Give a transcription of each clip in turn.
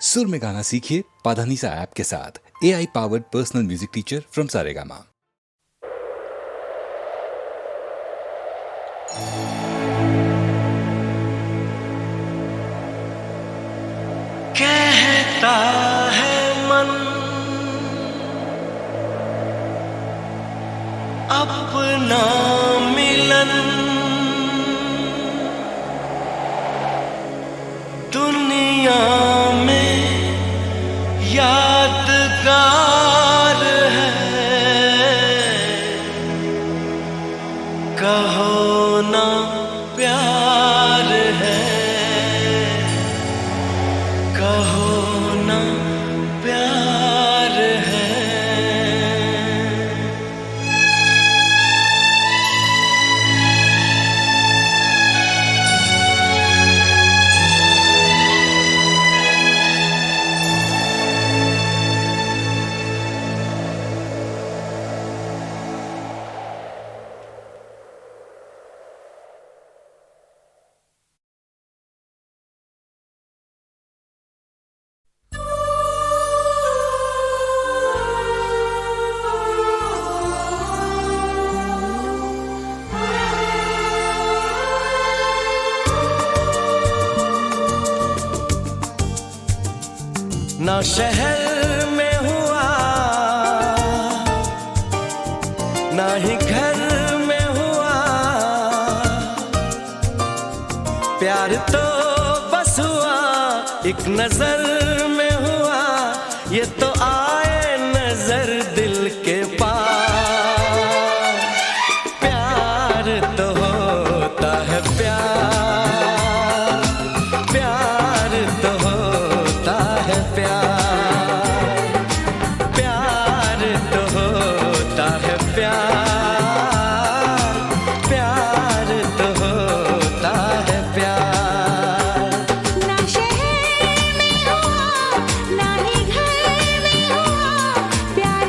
सुर में गाना सीखिए पाधानीसा ऐप के साथ। AI powered personal music teacher from Saregama. कहता है मन अपना मिलन दुनिया में यादगार है। कहो ना प्यार है, कहो ना प्यार है। ना शहर में हुआ, ना ही घर में हुआ, प्यार तो बस हुआ एक नजर में हुआ। ये तो आए नजर दिल के पास, प्यार तो होता है प्यार, प्यार तो होता है प्यार, प्यार तो होता है प्यार, प्यार तो होता है प्यार। ना शहर में हुआ, ना ही घर में हुआ, प्यार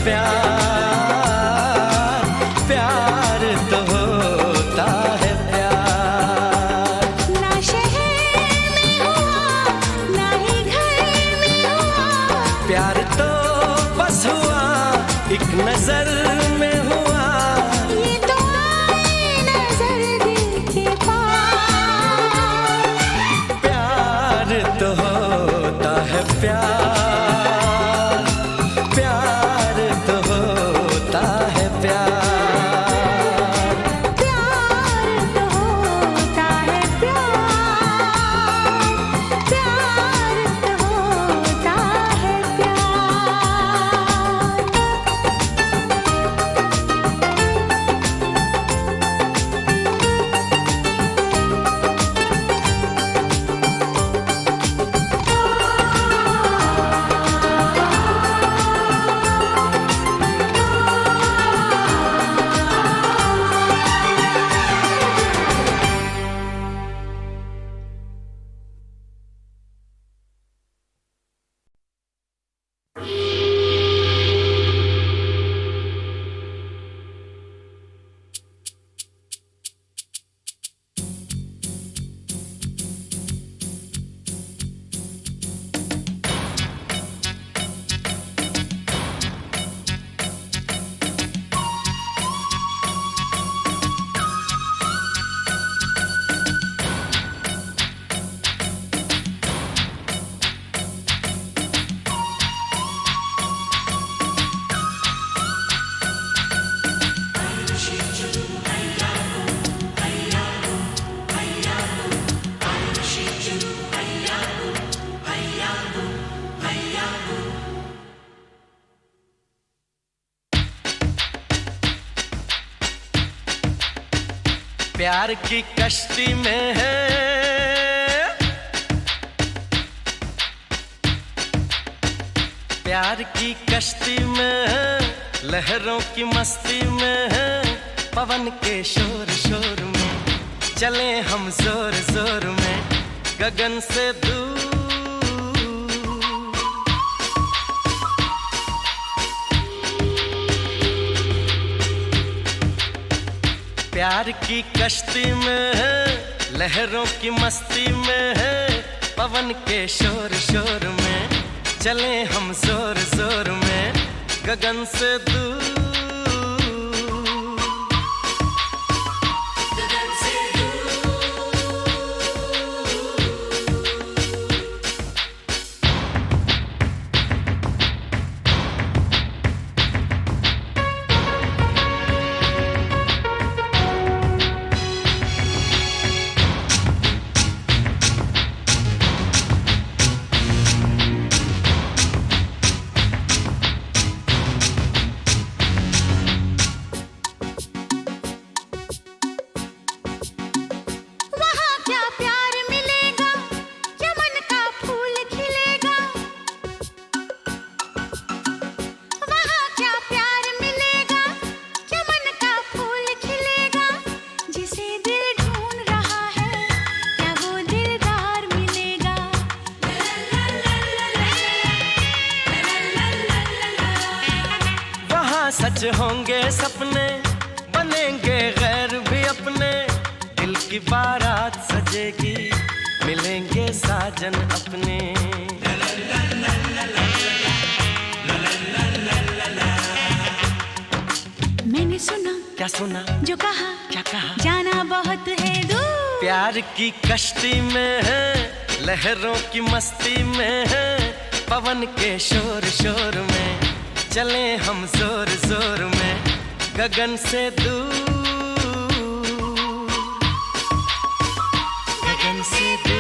प्यार, प्यार तो होता है प्यार। ना शहर में हुआ, ना ही घर में हुआ, प्यार तो बस हुआ एक नजर में हुआ। ये तो आए नजर दिल के पार। प्यार तो होता है प्यार, प्यार तो होता है प्यार। प्यार तो होता है प्यार, प्यार तो होता है प्यार। प्यार की कश्ती में है, प्यार की कश्ती में है, लहरों की मस्ती में है, पवन के शोर शोर में चले हम जोर जोर में गगन से दूर। प्यार की कश्ती में है, लहरों की मस्ती में है, पवन के शोर शोर में चले हम जोर जोर में गगन से दूर। वहाँ क्या प्यार मिलेगा, चमन का फूल खिलेगा। वहाँ क्या प्यार मिलेगा, चमन का फूल खिलेगा। जिसे दिल ढूंढ रहा है, क्या वो दिलदार मिलेगा। वहाँ सच होंगे सपने, बनेंगे गैर भी अपने, दिल की बारात सजेगी, मिलेंगे साजन अपने। मैंने सुना क्या सुना, जो कहा, क्या कहा, जाना बहुत है दूर। प्यार की कश्ती में है, लहरों की मस्ती में है, पवन के शोर शोर में चले हम जोर जोर में गगन से दूर, गगन से दूर।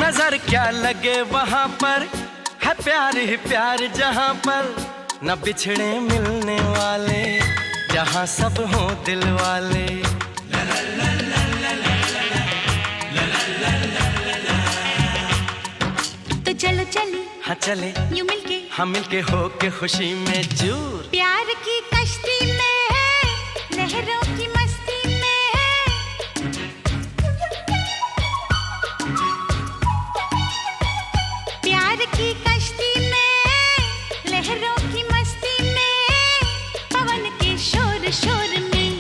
नजर क्या लगे वहां पर, है प्यार ही प्यार जहां पर, न बिछड़े मिलने वाले, जहां सब हों दिल वाले। तो चलो चले, हाँ चले, यूं मिलके, हम मिलके हो के खुशी में चूर। प्यार की कश्ती में है, लहरों की मस्ती में है। प्यार की कश्ती में, लहरों की मस्ती में, पवन के शोर शोर में,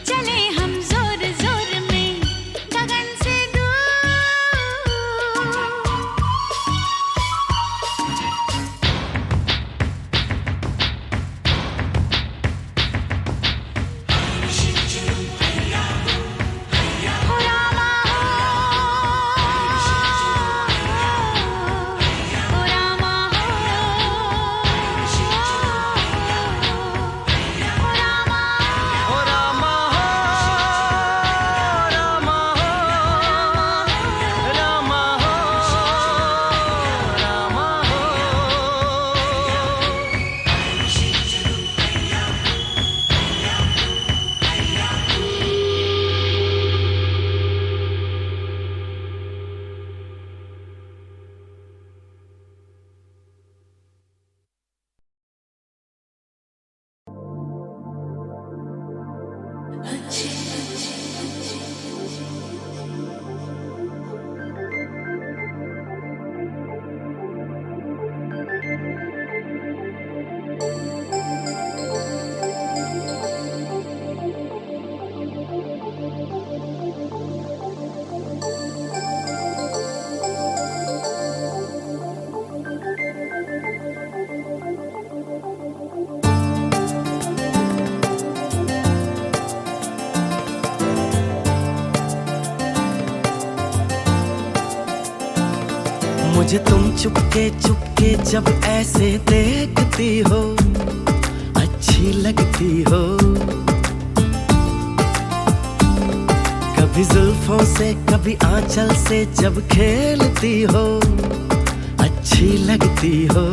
चले हम जोर जोर में, गगन से दूर। हो रामा हो रामा हो रामा ओ रामा हो, रामा हो, रामा हो, रामा हो। मुझे तुम चुपके चुपके जब ऐसे देखती हो, अच्छी लगती हो। कभी जुल्फों से कभी आंचल से जब खेलती हो, अच्छी लगती हो।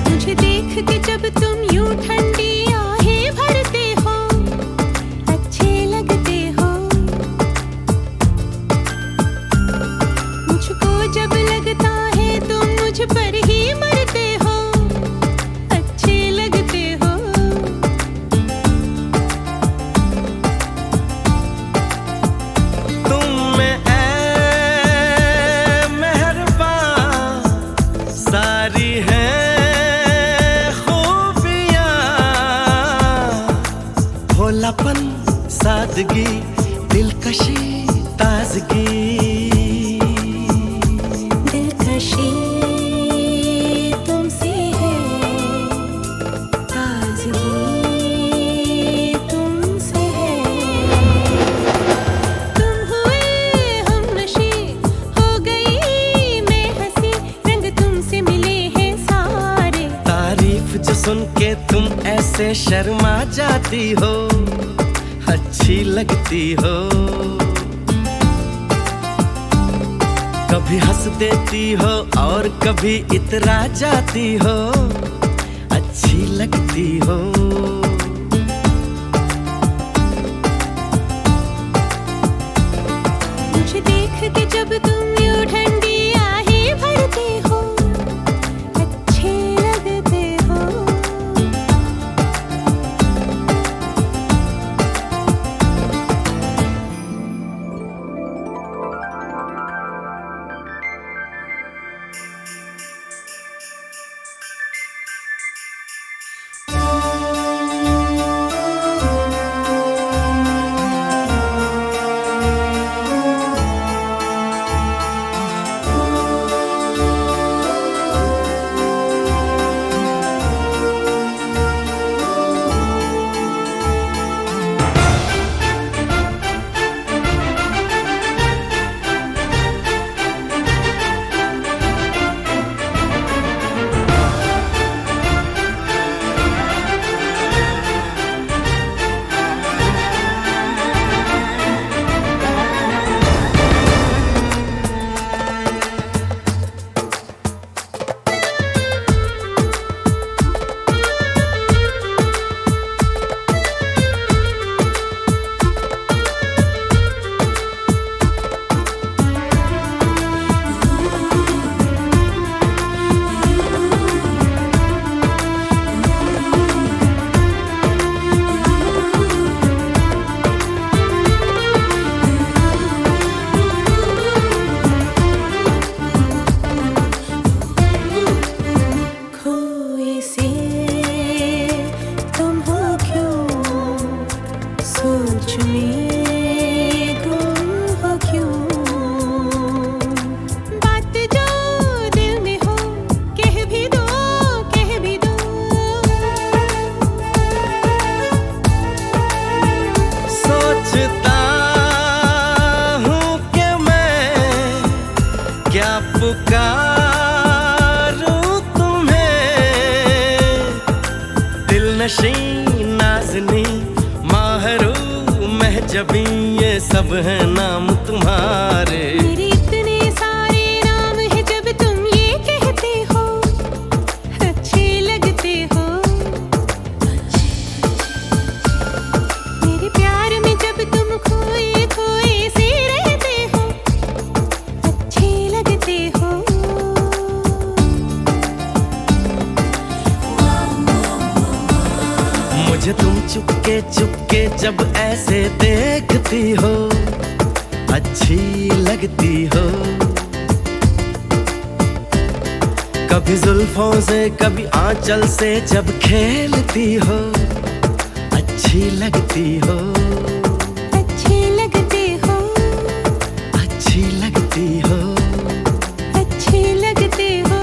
मुझे देख के जब तुम यूं ठंडी आहें भरते हो, अच्छे लगते हो। मुझको जब लगता है तुम मुझ पर ही मरते हो, अच्छे लगते हो। तुम में ऐ मेहरबान सारी है खूबियाँ, भोलापन सादगी दिलकशी ताजगी। दिलकशी तुमसे है, ताज़गी तुमसे है। तुम हुए हमनशी, हो गई मैं हंसी, रंग तुमसे मिले हैं सारे। तारीफ जो सुन के तुम ऐसे शर्मा जाती हो, अच्छी लगती हो। कभी हंस देती हो और कभी इतरा जाती हो, अच्छी लगती हो। मुझे देख के जब तुम यूं ठंडी आहें भरते हो, अच्छे लगते हो। से तुम हो क्यों, सोच में गुम हो क्यों। बात जो दिल में हो कह भी दो, कह भी दो। सोचता हूँ कि मैं क्या पुकारूं तुम्हें, दिल नशी नाज़नी माहरू महजबी ये सब है नाम तुम्हारे। मेरे इतने सारे नाम है जब तुम ये कहते हो, अच्छे लगते हो। मेरे प्यार में जब तुम खोए खोए से रहते हो, अच्छे लगते हो। मुझे तुम चुपके चुपके जब ऐसे देखती हो, अच्छी लगती हो। कभी जुल्फों से कभी आंचल से जब खेलती हो, अच्छी लगती हो। अच्छे लगते हो, अच्छी लगती हो, अच्छे लगते हो,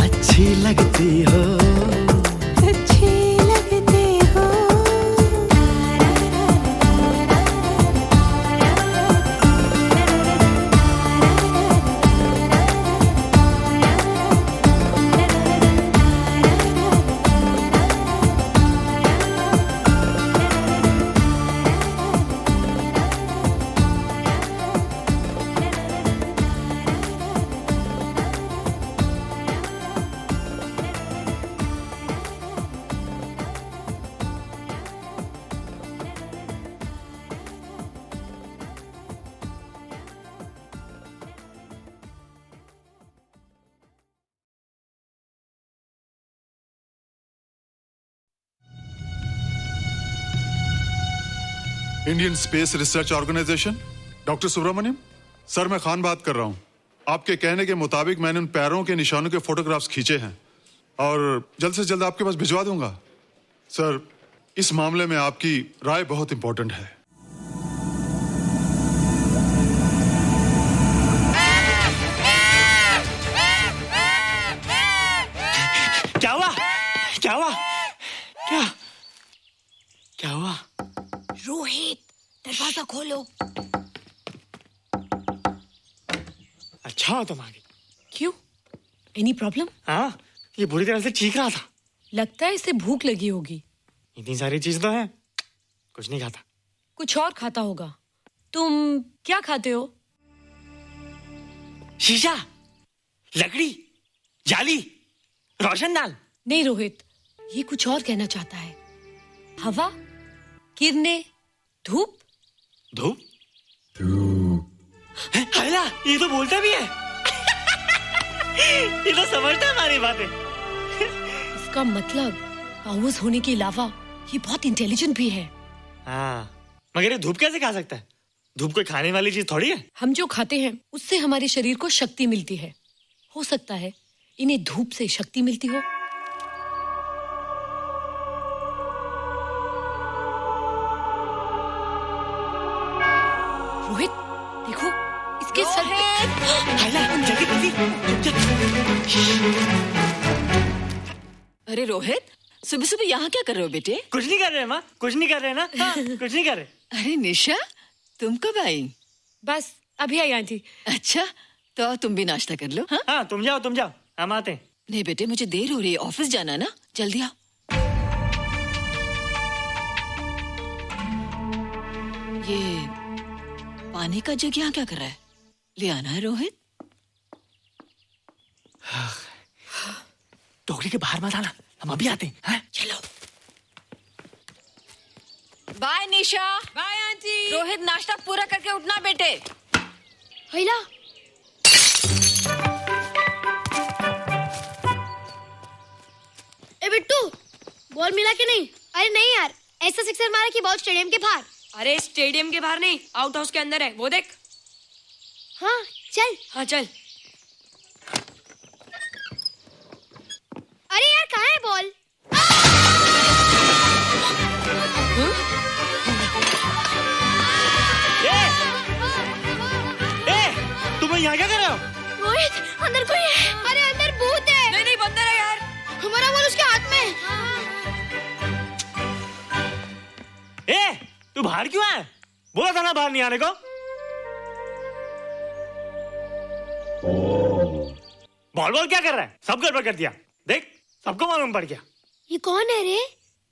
अच्छी लगती हो। अच्छे लगते हो। Indian space research organisation, doctor Subramaniam. Sir, मैं खान बात कर रहा हूँ। आपके कहने के मुताबिक मैंने उन पैरों के निशानों के फोटोग्राफ्स खींचे हैं और जल्द से जल्द आपके पास भिजवा दूंगा। सर, इस मामले में आपकी राय बहुत इंपॉर्टेंट है। क्या हुआ? क्या हुआ? क्या क्या हुआ? रोहित, दरवाजा खोलो। अच्छा हो तुम आ गई। क्यों? Any problem? हाँ, ये बुरी तरह से चीख रहा था। लगता है इसे भूख लगी होगी। इतनी सारी चीज तो है, कुछ नहीं खाता। कुछ और खाता होगा। तुम क्या खाते हो? शीशा, लकड़ी, जाली, रोशनदान। नहीं रोहित, ये कुछ और कहना चाहता है। हवा, किरणें, धूप। धूप? अला, ये तो बोलता भी है। ये तो समझता है हमारी बातें। इसका मतलब पावर्स होने के अलावा ये बहुत इंटेलिजेंट भी है। हाँ, मगर ये धूप कैसे खा सकता है? धूप कोई खाने वाली चीज थोड़ी है। हम जो खाते हैं उससे हमारे शरीर को शक्ति मिलती है। हो सकता है इन्हें धूप से शक्ति मिलती हो। रोहित, देखो इसके सर पे। अला, जल्दी जल्दी। अरे रोहित, सुबह सुबह यहाँ क्या कर रहे हो बेटे? कुछ नहीं कर रहे माँ, कुछ नहीं कर रहे ना। हाँ, कुछ नहीं कर रहे। अरे निशा, तुम कब आई? बस अभी आई आंटी। अच्छा, तो तुम भी नाश्ता कर लो। हाँ, हाँ, तुम जाओ, हम आते हैं। नहीं बेटे, मुझे देर हो रही है, ऑफिस जाना ना, जल्दी आओ। ये पानी का जग यहाँ क्या कर रहा है? ले आना है रोहित। टोकरी के बाहर मत आना, हम अभी आते हैं। हाँ? चलो। Bye Nisha. Bye aunty. Rohit, नाश्ता पूरा करके उठना बेटे। हैला, ए बिट्टू, बॉल मिला कि नहीं? अरे नहीं यार, ऐसा सिक्सर मारा कि बॉल स्टेडियम के बाहर। अरे स्टेडियम के बाहर नहीं, आउट हाउस के अंदर है, वो देख। हाँ चल। हाँ चल। अरे यार, कहाँ अंदर कोई है। अरे अंदर भूत है। नहीं नहीं बंदर है यार। हमारा बॉल उसके हाथ में। ए, तू बाहर क्यों है? बोला था ना बाहर नहीं आने को। बॉल बॉल क्या कर रहा है? सब गड़बड़ कर दिया। देख, सबको मालूम पड़ गया। ये कौन है रे?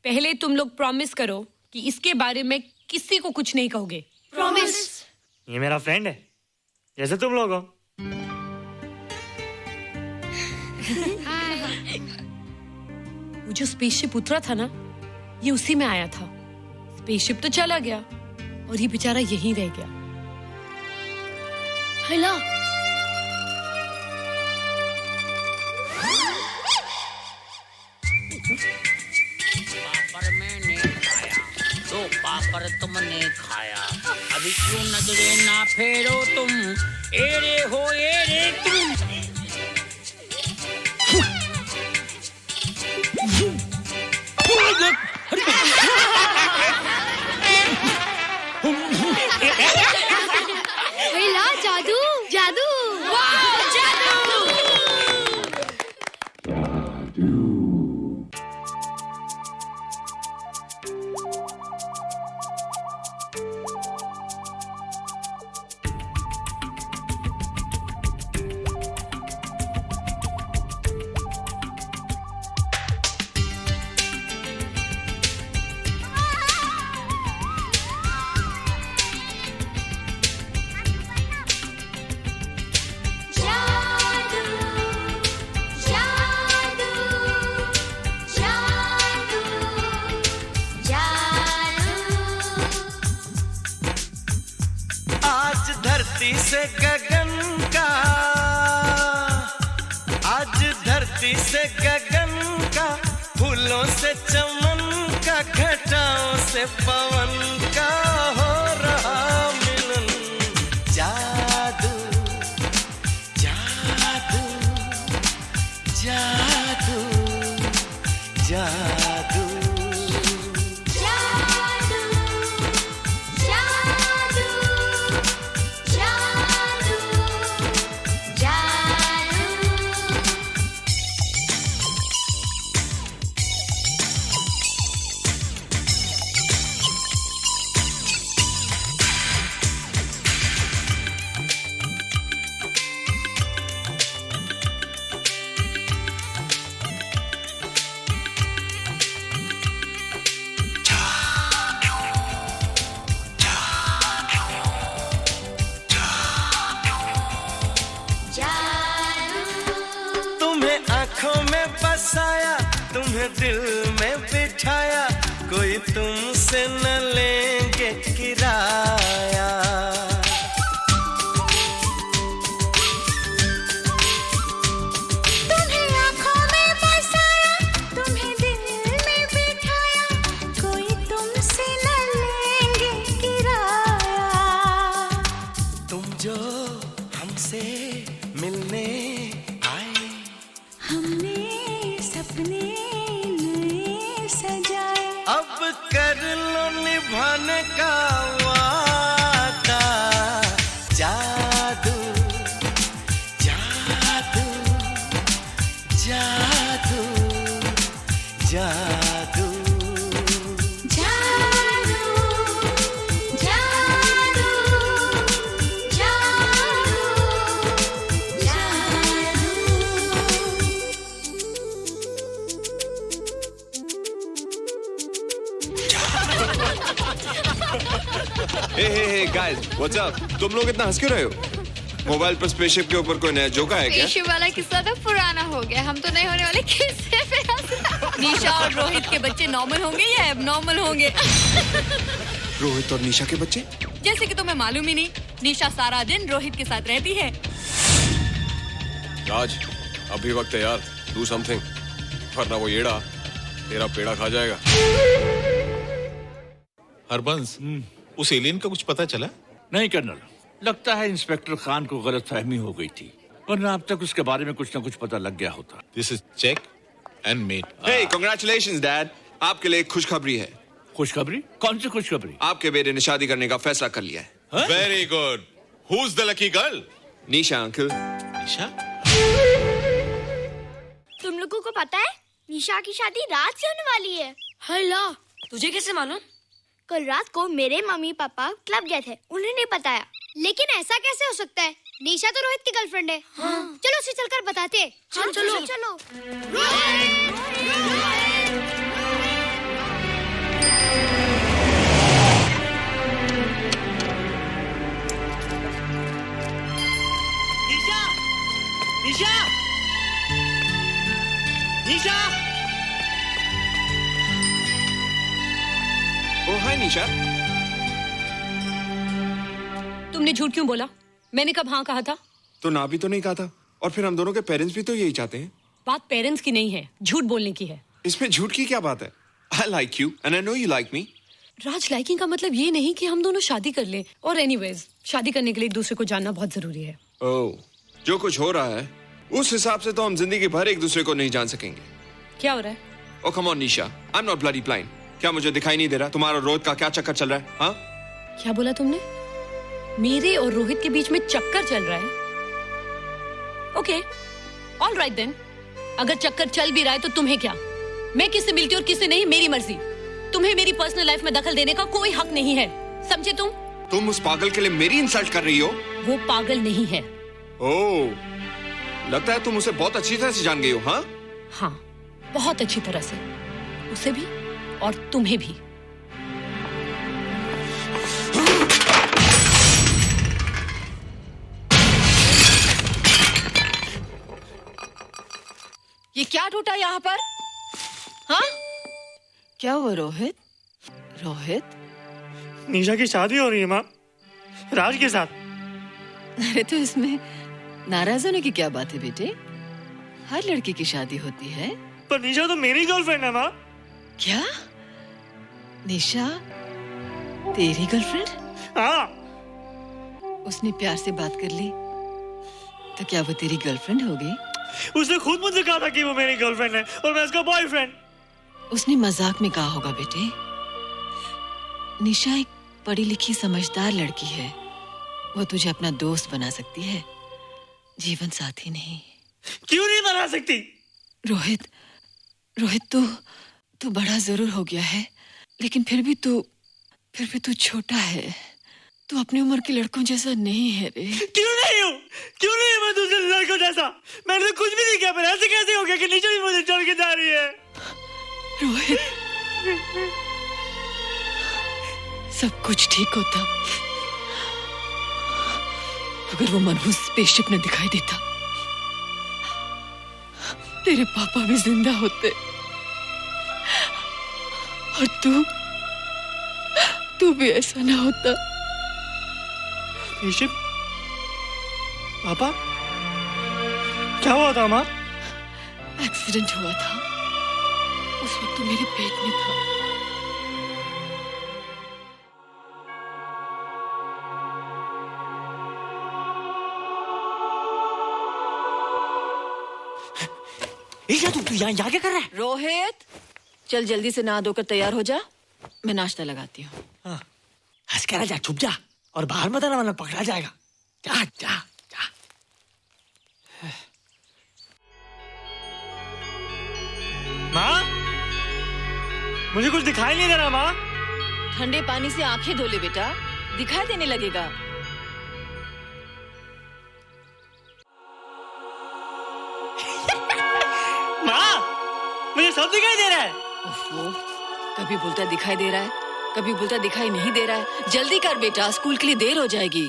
पहले तुम लोग प्रॉमिस करो कि इसके बारे में किसी को कुछ नहीं कहोगे। प्रॉमिस। ये मेरा फ्रेंड है, जैसे तुम लोग हो। वो जो स्पेसशिप उतरा था ना, ये उसी में आया था। स्पेसशिप तो चला गया और ये बेचारा यहीं रह गया। हेला। पापड़ मैंने खाया, तो पापड़ तुमने खाया। अभी क्यों नजरें ना फेरो तुम, एरे हो एरे तुम। हेला, जादू जादू। वाह, जादू। धरती से गगन का, आज धरती से गगन का, फूलों से चमन का, घटाओं से पवन का हो रहा मिलन। जादू जादू जादू जादू। आँखों में बसाया, तुम्हें दिल में बिठाया, कोई तुमसे न लेंगे किराया। तुम्हें आँखों में बसाया, तुम्हें दिल में बिठाया, कोई तुमसे न लेंगे किराया। तुम जो हमसे मिलने हमने सपने नए सजाए, अब कर लो निभाने का वादा। जादू जादू जादू जादू हे गाइस, व्हाट्स अप? तुम लोग इतना हंस क्यों रहे हो? मोबाइल पर स्पेसशिप के ऊपर कोई नया जोक आया क्या? स्पेसशिप वाला किस्सा तो पुराना हो गया, हम तो नहीं होने वाले किस्से पे हंस। निशा और रोहित के बच्चे नॉर्मल होंगे या एबनॉर्मल होंगे? रोहित और निशा के बच्चे? जैसे कि तुम्हें मालूम ही नहीं, निशा सारा दिन रोहित के साथ रहती है। राज, अभी वक्त है यार, डू समथिंग, वरना वो येड़ा तेरा पेड़ा खा जाएगा। हरबंस, उस एलियन का कुछ पता चला? नहीं कर्नल, लगता है इंस्पेक्टर खान को गलतफहमी हो गई थी, वरना अब तक उसके बारे में कुछ न कुछ पता लग गया होता। This is check and mate. Hey, congratulations dad, आपके लिए एक खुशखबरी है। खुशखबरी? कौन सी खुशखबरी? आपके बेटे ने शादी करने का फैसला कर लिया है। Very good. Who is the lucky girl? Nisha uncle. Nisha? को पता है निशा की शादी रात से होने वाली है। हल्ला, तुझे कैसे मालूम? कल रात को मेरे मम्मी पापा क्लब गए थे, उन्होंने बताया। लेकिन ऐसा कैसे हो सकता है? निशा तो रोहित की गर्लफ्रेंड है। हाँ। चलो उसे चलकर बताते हैं। चलो। निशा! निशा! ओ हाय निशा। तुमने झूठ क्यों बोला? मैंने कब हाँ कहा था? तो ना भी तो नहीं कहा था, और फिर हम दोनों के पेरेंट्स भी तो यही चाहते हैं। बात पेरेंट्स की नहीं है, झूठ बोलने की है। इसमें झूठ की क्या बात है? I like you and I know you like me. Raj, liking का मतलब ये नहीं कि हम दोनों शादी कर लें। और एनीवेज, शादी करने के लिए एक दूसरे को जानना बहुत जरूरी है। ओह, जो कुछ हो रहा है उस हिसाब से तो हम जिंदगी भर एक दूसरे को नहीं जान सकेंगे। क्या हो रहा है? Oh come on Nisha, I am not bloody blind. क्या मुझे दिखाई नहीं दे रहा तुम्हारा रोहित का क्या चक्कर चल रहा है? हाँ, क्या बोला तुमने? मेरे और रोहित के बीच में चक्कर चल रहा है? Okay, all right then. अगर चक्कर चल भी रहा है तो तुम्हें क्या? मैं किससे मिलती हूँ और किससे नहीं, मेरी मर्जी। तुम्हें मेरी पर्सनल लाइफ में दखल देने का कोई हक नहीं है, समझे तुम? तुम उस पागल के लिए मेरी इंसल्ट कर रही हो? वो पागल नहीं है। ओह, लगता है तुम उसे बहुत अच्छी तरह से जान गई हो। हाँ हाँ, बहुत अच्छी तरह से, उसे भी और तुम्हें भी। ये क्या टूटा यहाँ पर? हाँ, क्या हुआ रोहित? रोहित, निशा की शादी हो रही है माँ, राज के साथ। अरे तो इसमें नाराज होने की क्या बात है बेटे? हर लड़की की शादी होती है। पर निशा तो मेरी गर्लफ्रेंड है माँ। क्या? निशा तेरी गर्लफ्रेंड? हाँ। उसने प्यार से बात कर ली तो क्या वो तेरी गर्लफ्रेंड हो गई? उसने खुद मुझे कहा था कि वो मेरी गर्लफ्रेंड है और मैं उसका बॉयफ्रेंड। उसने मजाक में कहा होगा बेटे। निशा एक पढ़ी लिखी समझदार लड़की है, वो तुझे अपना दोस्त बना सकती है, जीवन साथी नहीं। क्यों नहीं बना सकती? रोहित, तू बड़ा जरूर हो गया है, लेकिन फिर भी तू छोटा है। तू अपनी उम्र के लड़कों जैसा नहीं है रे। क्यों नहीं हूँ? क्यों नहीं मैं दूसरे लड़कों जैसा? मैंने तो कुछ भी नहीं किया, पर ऐसे कैसे हो गया कि निशा भी मुझे छोड़ के जा रही है? रोहित, सब कुछ ठीक होता अगर वो मनहूस स्पेसशिप न दिखाई देता। तेरे पापा भी जिंदा होते और तू भी ऐसा ना होता। स्पेसशिप? पापा? क्या हुआ था माँ? एक्सीडेंट हुआ था, उस वक्त तू मेरे पेट में था। तू यहाँ क्या कर रहा है? रोहित, चल जल्दी से नहा धोकर तैयार हो जा, मैं नाश्ता लगाती हूँ। हंस कर जा, छुप जा और बाहर मत आना वरना पकड़ा जाएगा। जा जा जा। माँ, मुझे कुछ दिखाई नहीं दे रहा माँ। ठंडे पानी से आंखें धो ले बेटा, दिखाई देने लगेगा। माँ, मुझे सब दिखाई दे रहा है। कभी बोलता दिखाई दे रहा है, कभी बोलता दिखाई नहीं दे रहा है। जल्दी कर बेटा, स्कूल के लिए देर हो जाएगी।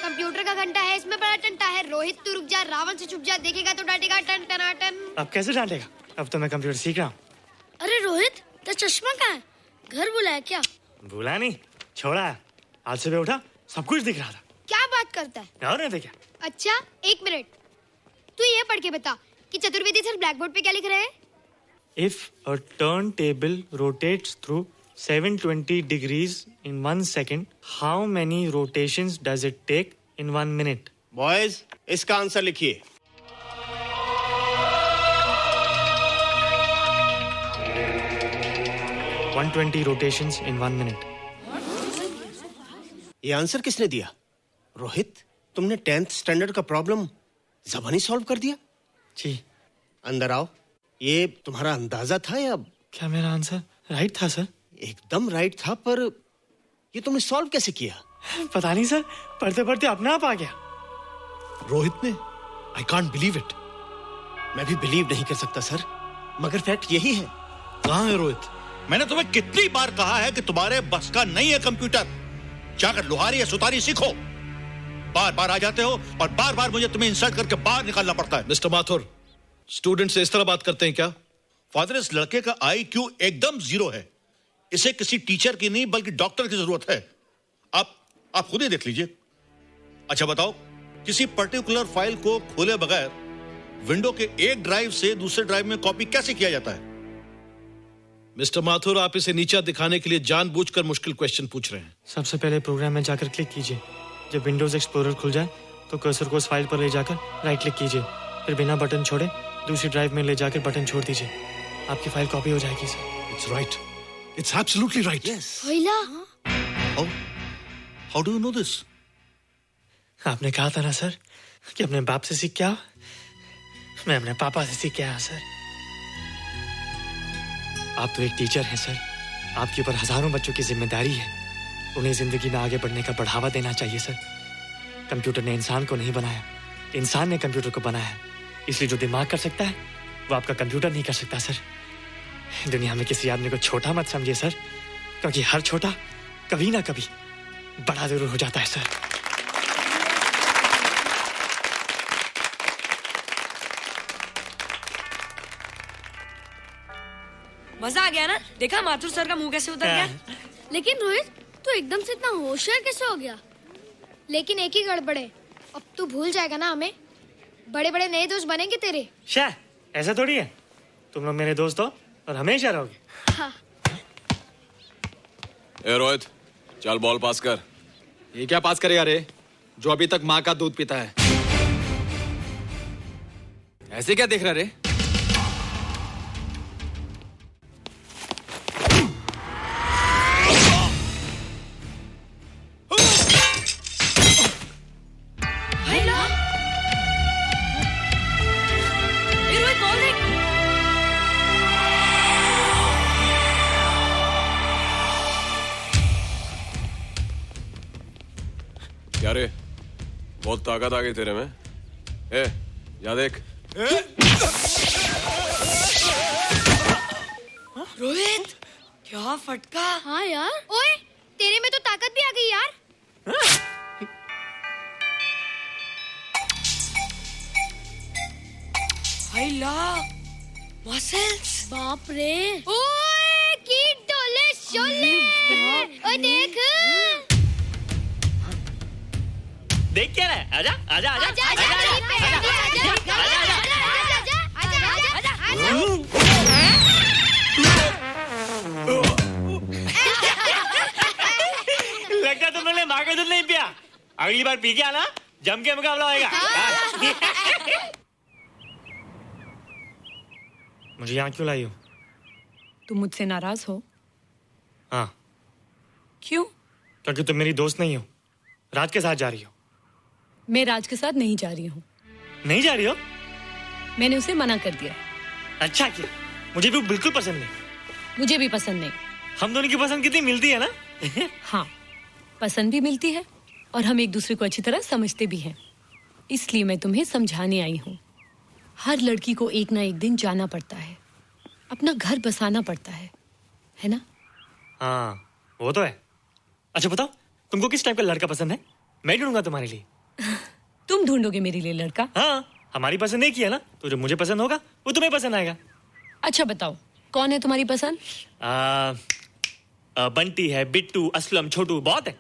कंप्यूटर का घंटा है, इसमें बड़ा टंटा है। रोहित तू रुक जा, रावण से छुप जा, देखेगा तो डांटेगा टन टनाटन। अब कैसे डांटेगा? अब तो मैं कंप्यूटर सीख रहा हूँ। अरे रोहित, तेरा चश्मा कहाँ है? घर बुलाया क्या? भूला नहीं, छोड़ा है। आज सुबह उठा, सब कुछ दिख रहा था। क्या बात करता है? और नहीं तो क्या? अच्छा, एक मिनट, तू ये पढ़ के बता कि चतुर्वेदी सर ब्लैक बोर्ड पे क्या लिख रहे हैं? If a turntable rotates through 720 degrees in 1 second, how many rotations does it take in 1 minute? Boys, इसका आंसर लिखिए। $120 rotations in 1 minute. ये आंसर किसने दिया? रोहित, तुमने 10th स्टैंडर्ड का प्रॉब्लम जबानी सॉल्व कर दिया? जी। अंदर आओ। ये तुम्हारा अंदाजा था या? क्या मेरा आंसर राइट था सर? एकदम राइट था, पर ये तुमने सॉल्व कैसे किया? पता नहीं सर, पढ़ते पढ़ते अपने आप आ गया। रोहित ने? I can't believe it. मैं भी बिलीव नहीं कर सकता सर, मगर फैक्ट यही है। कहाँ है रोहित? मैंने तुम्हें कितनी बार कहा है कि तुम्हारे बस का नहीं है कंप्यूटर। जाकर लोहारी या सुतारी सीखो। बार बार आ जाते हो और बार बार मुझे तुम्हें इंसल्ट करके बाहर निकालना पड़ता है। मिस्टर माथुर, स्टूडेंट से इस तरह बात करते हैं क्या? फादर, इस लड़के का IQ एकदम 0 है। इसे किसी टीचर की नहीं बल्कि डॉक्टर की जरूरत है। आप खुद ही देख लीजिए। अच्छा बताओ, किसी पर्टिकुलर फाइल को खोले बगैर विंडो के एक ड्राइव से दूसरे ड्राइव में कॉपी कैसे किया जाता है? मिस्टर माथुर, आप इसे नीचा दिखाने के लिए जानबूझकर मुश्किल क्वेश्चन पूछ रहे हैं। सबसे पहले प्रोग्राम में जाकर क्लिक कीजिए। जब विंडोज एक्सप्लोरर खुल जाए तो कर्सर को उस फाइल पर ले जाकर राइट क्लिक कीजिए, फिर बिना बटन छोड़े दूसरी ड्राइव में ले जाकर बटन छोड़ दीजिए। आपकी फाइल कॉपी हो जाएगी sir. It's right, it's absolutely right. How do you know this? आपने कहा था ना सर कि अपने बाप से सीख के आओ। मैं अपने पापा से सीख के आया सर। आप तो एक टीचर हैं सर, आपके ऊपर हजारों बच्चों की जिम्मेदारी है। उन्हें जिंदगी में आगे बढ़ने का बढ़ावा देना चाहिए सर। कंप्यूटर ने इंसान को नहीं बनाया, इंसान ने कंप्यूटर को बनाया है। इसलिए जो दिमाग कर सकता है वो आपका कंप्यूटर नहीं कर सकता सर। दुनिया में किसी आदमी को छोटा मत समझिए सर, क्योंकि हर छोटा कभी ना कभी बड़ा जरूर हो जाता है सर। मजा आ गया ना? देखा माथुर सर का मुंह कैसे उतर गया? लेकिन रोहित, तू एकदम से इतना होशियार कैसे हो गया? लेकिन एक ही गड़बड़ है, अब तू भूल जाएगा ना हमें। बड़े बड़े नए दोस्त बनेंगे तेरे। शाह, ऐसा थोड़ी है। तुम लोग मेरे दोस्त हो और हमेशा रहोगे। हाँ। ए रोहित, चल बॉल पास कर। ये क्या पास करेगा रे, जो अभी तक माँ का दूध पीता है? ऐसे क्या देख रहा रे? क्या रे, बहुत ताकत आ गई तेरे में। ए, या देख। रोहित, क्या फटका। हाँ यार। ओए, तेरे में तो ताकत भी आ गई यार। मसल्स। बाप रे। ओए, की डोले शोले। ओए देख। देख क्या रहा है? आजा आजा आजा आजा लगता तुम लोगों ने माँ का दूध नहीं पिया। अगली बार पी के आना, जम के मुकाबला होएगा। मुझे यहाँ क्यों लाई हो? तुम मुझसे नाराज हो? हाँ। क्यों? क्योंकि तुम मेरी दोस्त नहीं हो, राज के साथ जा रही हो। मैं राज के साथ नहीं जा रही हूँ। नहीं जा रही हो? मैंने उसे मना कर दिया। अच्छा किया, मुझे भी बिल्कुल पसंद नहीं। मुझे भी पसंद नहीं। हम दोनों की पसंद कितनी मिलती है ना? हाँ, पसंद भी मिलती है और हम एक दूसरे को अच्छी तरह समझते भी हैं। इसलिए मैं तुम्हें समझाने आई हूँ। हर लड़की को एक ना एक दिन जाना पड़ता है, अपना घर बसाना पड़ता है ना? हाँ, वो तो है। अच्छा बताओ, तुमको किस टाइप का लड़का पसंद है? मैं ढूंढूंगा तुम्हारे लिए। तुम ढूंढोगे मेरे लिए लड़का? हाँ, हमारी पसंद एक ही है ना, तो जो मुझे पसंद होगा वो तुम्हें पसंद आएगा। अच्छा बताओ, कौन है तुम्हारी पसंद? बंटी है, बिट्टू, असलम, छोटू, बहुत है।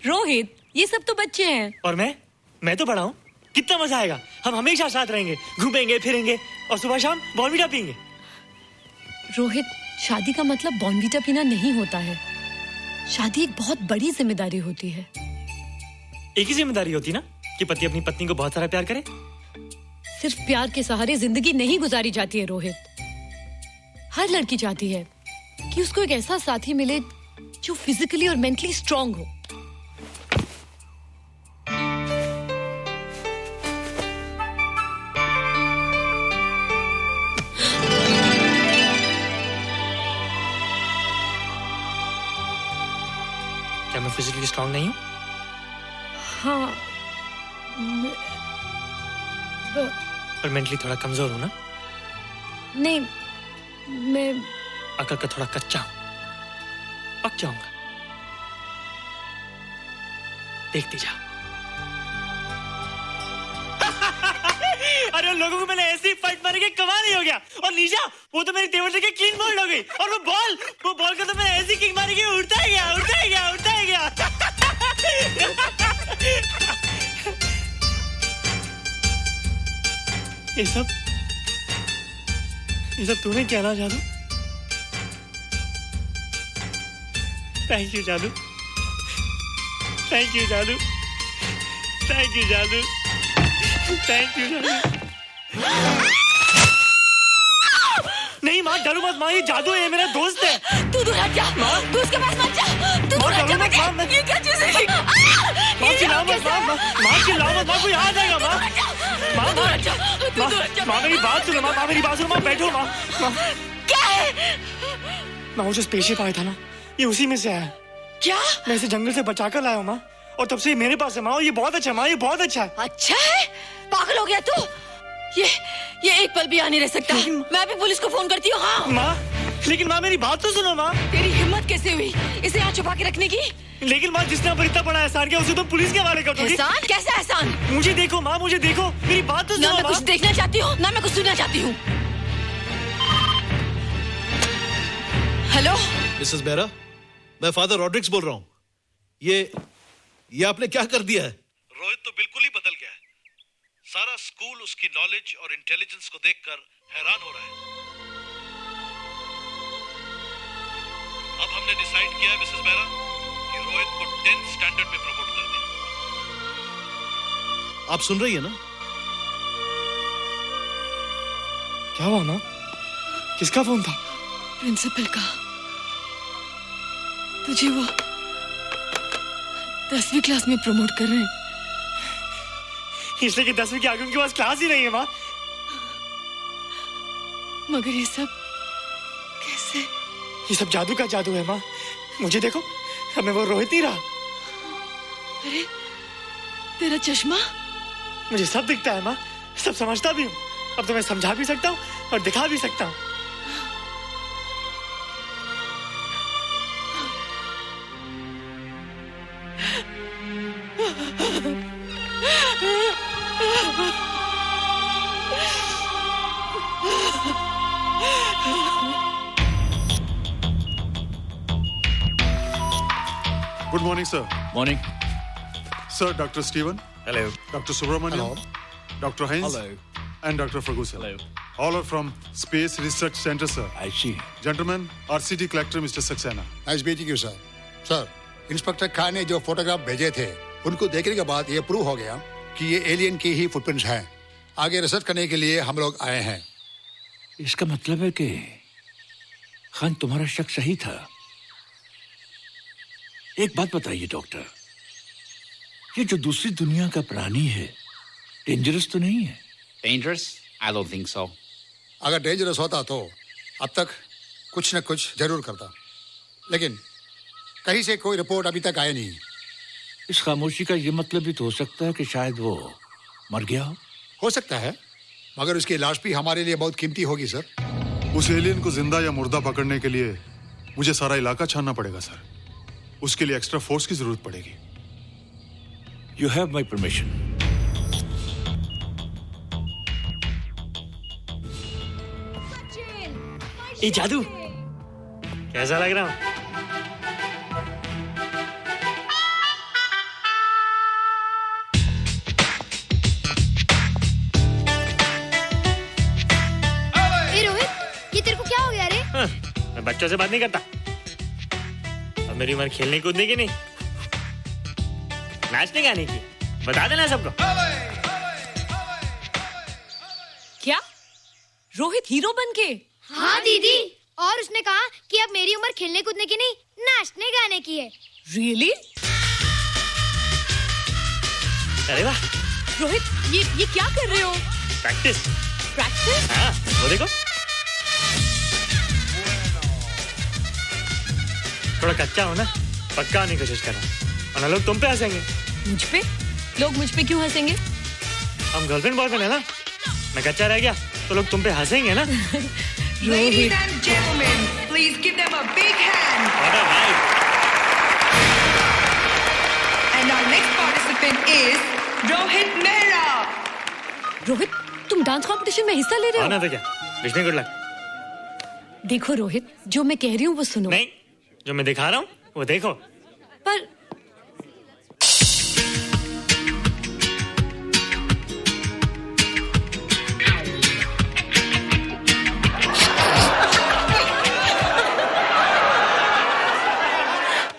रोहित, ये सब तो बच्चे हैं। और मैं तो बड़ा हूँ। कितना मजा आएगा। हम हमेशा साथ रहेंगे, घूमेंगे फिरेंगे और सुबह शाम बॉर्नवीटा पीएंगे। रोहित, शादी का मतलब बॉर्नवीटा पीना नहीं होता है। शादी एक बहुत बड़ी जिम्मेदारी होती है। एक ही जिम्मेदारी होती ना कि पति अपनी पत्नी को बहुत सारा प्यार करे। सिर्फ प्यार के सहारे जिंदगी नहीं गुजारी जाती है रोहित। हर लड़की चाहती है कि उसको एक ऐसा साथी मिले जो फिजिकली और मेंटली स्ट्रांग हो। फिजिकली स्ट्रांग नहीं हो? हाँ और मेंटली थोड़ा कमजोर हो ना? नहीं, मैं अकल का थोड़ा कच्चा हूं, पक जाऊंगा, देखती जाओ। अरे लोगों को मैंने ऐसी फाइट मारी कि कमाल ही हो गया। और निशा वो तो मेरी तेवर से क्लीन बॉल हो गई। और वो बॉल का तो मैंने ऐसी किक मारी कि उड़ता ही गया, उड़ता ही गया, उड़ता ही गया। ये सब तूने क्या ना जादू? थैंक यू जादू, थैंक यू जादू, थैंक यू जादू, थैंक यू जादू। नहीं माँ, डरो मत माँ, ये जादू है, ये मेरा दोस्त है। तू दूर हट जा, तू उसके पास मत जा, तू दूर हट जा बेटे। ये क्या चीज़ है? माँ चिल्लाओ मत, माँ चिल्लाओ मत, माँ कोई आ जाएगा माँ। माँ दूर हट जा, माँ मेरी बात सुनो, माँ मेरी बात सुनो, माँ बैठो माँ। क्या है? माँ वो जो स्पेसशिप आया था ना, ये उसी में से आया। क्या? मैं इसे जंगल से बचा कर लाया हूँ माँ, और तब से ये मेरे पास है माँ, और ये बहुत अच्छा है माँ, ये बहुत अच्छा है। अच्छा है? पागल हो गया तू? ये एक पल भी आ नहीं रह सकता। मैं अभी पुलिस को फोन करती हूँ। हाँ माँ, लेकिन माँ मेरी बात तो सुनो माँ। तेरी हिम्मत कैसे हुई इसे यहाँ छुपा के रखने की? लेकिन माँ, जिसने पर इतना बड़ा एहसान किया उसे तो पुलिस के हवाले कर दोगी। एहसान? कैसा एहसान? मुझे देखो माँ, मुझे देखो, मेरी बात तो सुनो। ना मैं कुछ देखना चाहती हूँ, ना मैं कुछ सुनना चाहती हूँ। हेलो मिसेस बेरा, मैं फादर रॉड्रिक्स बोल रहा हूँ। ये आपने क्या कर दिया है? रोहित तो बिल्कुल ही बदल गया है। सारा स्कूल उसकी नॉलेज और इंटेलिजेंस को देखकर हैरान हो रहा है। अब हमने डिसाइड किया है मिसेस बेरा कि रोहित को 10th स्टैंडर्ड में प्रमोट कर दें। आप सुन रही है ना? क्या हुआ माँ? किसका फोन था? प्रिंसिपल का। तुझे वो 10वीं क्लास में प्रमोट कर रहे हैं। इसलिए कि 10वीं के आगे उनके पास क्लास ही नहीं है माँ। मगर ये सब कैसे? ये सब जादू का जादू है माँ। मुझे देखो, अब मैं वो रोहित नहीं रहा। अरे तेरा चश्मा? मुझे सब दिखता है माँ, सब समझता भी हूँ। अब तो मैं समझा भी सकता हूँ और दिखा भी सकता हूँ। Good morning, sir. Morning. Sir, Dr. Steven. Hello. Dr. Subramaniam. Hello. Dr. Heinz. Hello. And Dr. Ferguson. Hello. All are from Space Research Center, sir. I see. Gentlemen, RCT collector Mr. Saxena. Nice meeting you, sir. Sir, inspector Khan ने जो photograph भेजे थे, उनको देखने के बाद ये prove हो गया कि ये एलियन की ही फुटप्रिंट्स हैं। आगे रिसर्च करने के लिए हम लोग आए हैं। इसका मतलब है कि खान तुम्हारा शक सही था। एक बात बताइए डॉक्टर, ये जो दूसरी दुनिया का प्राणी है, डेंजरस तो नहीं है? Dangerous? I don't think so. अगर डेंजरस होता तो अब तक कुछ न कुछ जरूर करता, लेकिन कहीं से कोई रिपोर्ट अभी तक आई नहीं। इस खामोशी का ये मतलब भी तो हो सकता है कि शायद वो मर गया हो सकता है, मगर उसकी लाश भी हमारे लिए बहुत कीमती होगी सर। उस एलियन को जिंदा या मुर्दा पकड़ने के लिए मुझे सारा इलाका छानना पड़ेगा सर। उसके लिए एक्स्ट्रा फोर्स की जरूरत पड़ेगी। You have my permission. ये जादू कैसा लग रहा हूँ? मैं बच्चों से बात नहीं करता। अब मेरी उम्र खेलने कूदने की नहीं, नाचने गाने की। बता देना सबको। क्या रोहित हीरो बन के? हाँ दीदी, और उसने कहा कि अब मेरी उम्र खेलने कूदने की नहीं, नाचने गाने की है। रियली? अरे वाह रोहित, ये क्या कर रहे हो? प्रैक्टिस। प्रैक्टिस? हाँ, वो देखो। थोड़ा कच्चा हो ना, पक्का होने की कोशिश कर रहा हूँ। वरना लोग तुम पे हंसेंगे। मुझ पे? लोग मुझ पे क्यों हंसेंगे? हम गर्लफ्रेंड बॉयफ्रेंड है ना, मैं कच्चा रह गया तो लोग तुम पे हंसेंगे ना। Ladies and gentlemen, please give them a big hand. And our next participant is Rohit Mehra. Rohit, तुम डांस कंपटीशन में हिस्सा ले रहे हो? ना तो क्या, विश मी गुड लक। देखो रोहित, जो मैं कह रही हूँ वो सुनो। नहीं, जो मैं दिखा रहा हूँ वो देखो। पर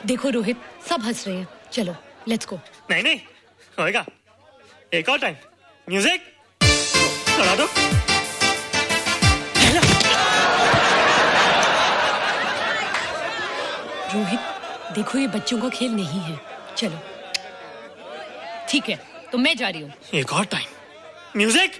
देखो रोहित, सब हंस रहे हैं, चलो लेट्स गो। नहीं नहीं होएगा, एक और टाइम। म्यूजिक चला दो। रोहित देखो, ये बच्चों का खेल नहीं है, चलो। ठीक है, तो मैं जा रही हूँ। एक और time. Music.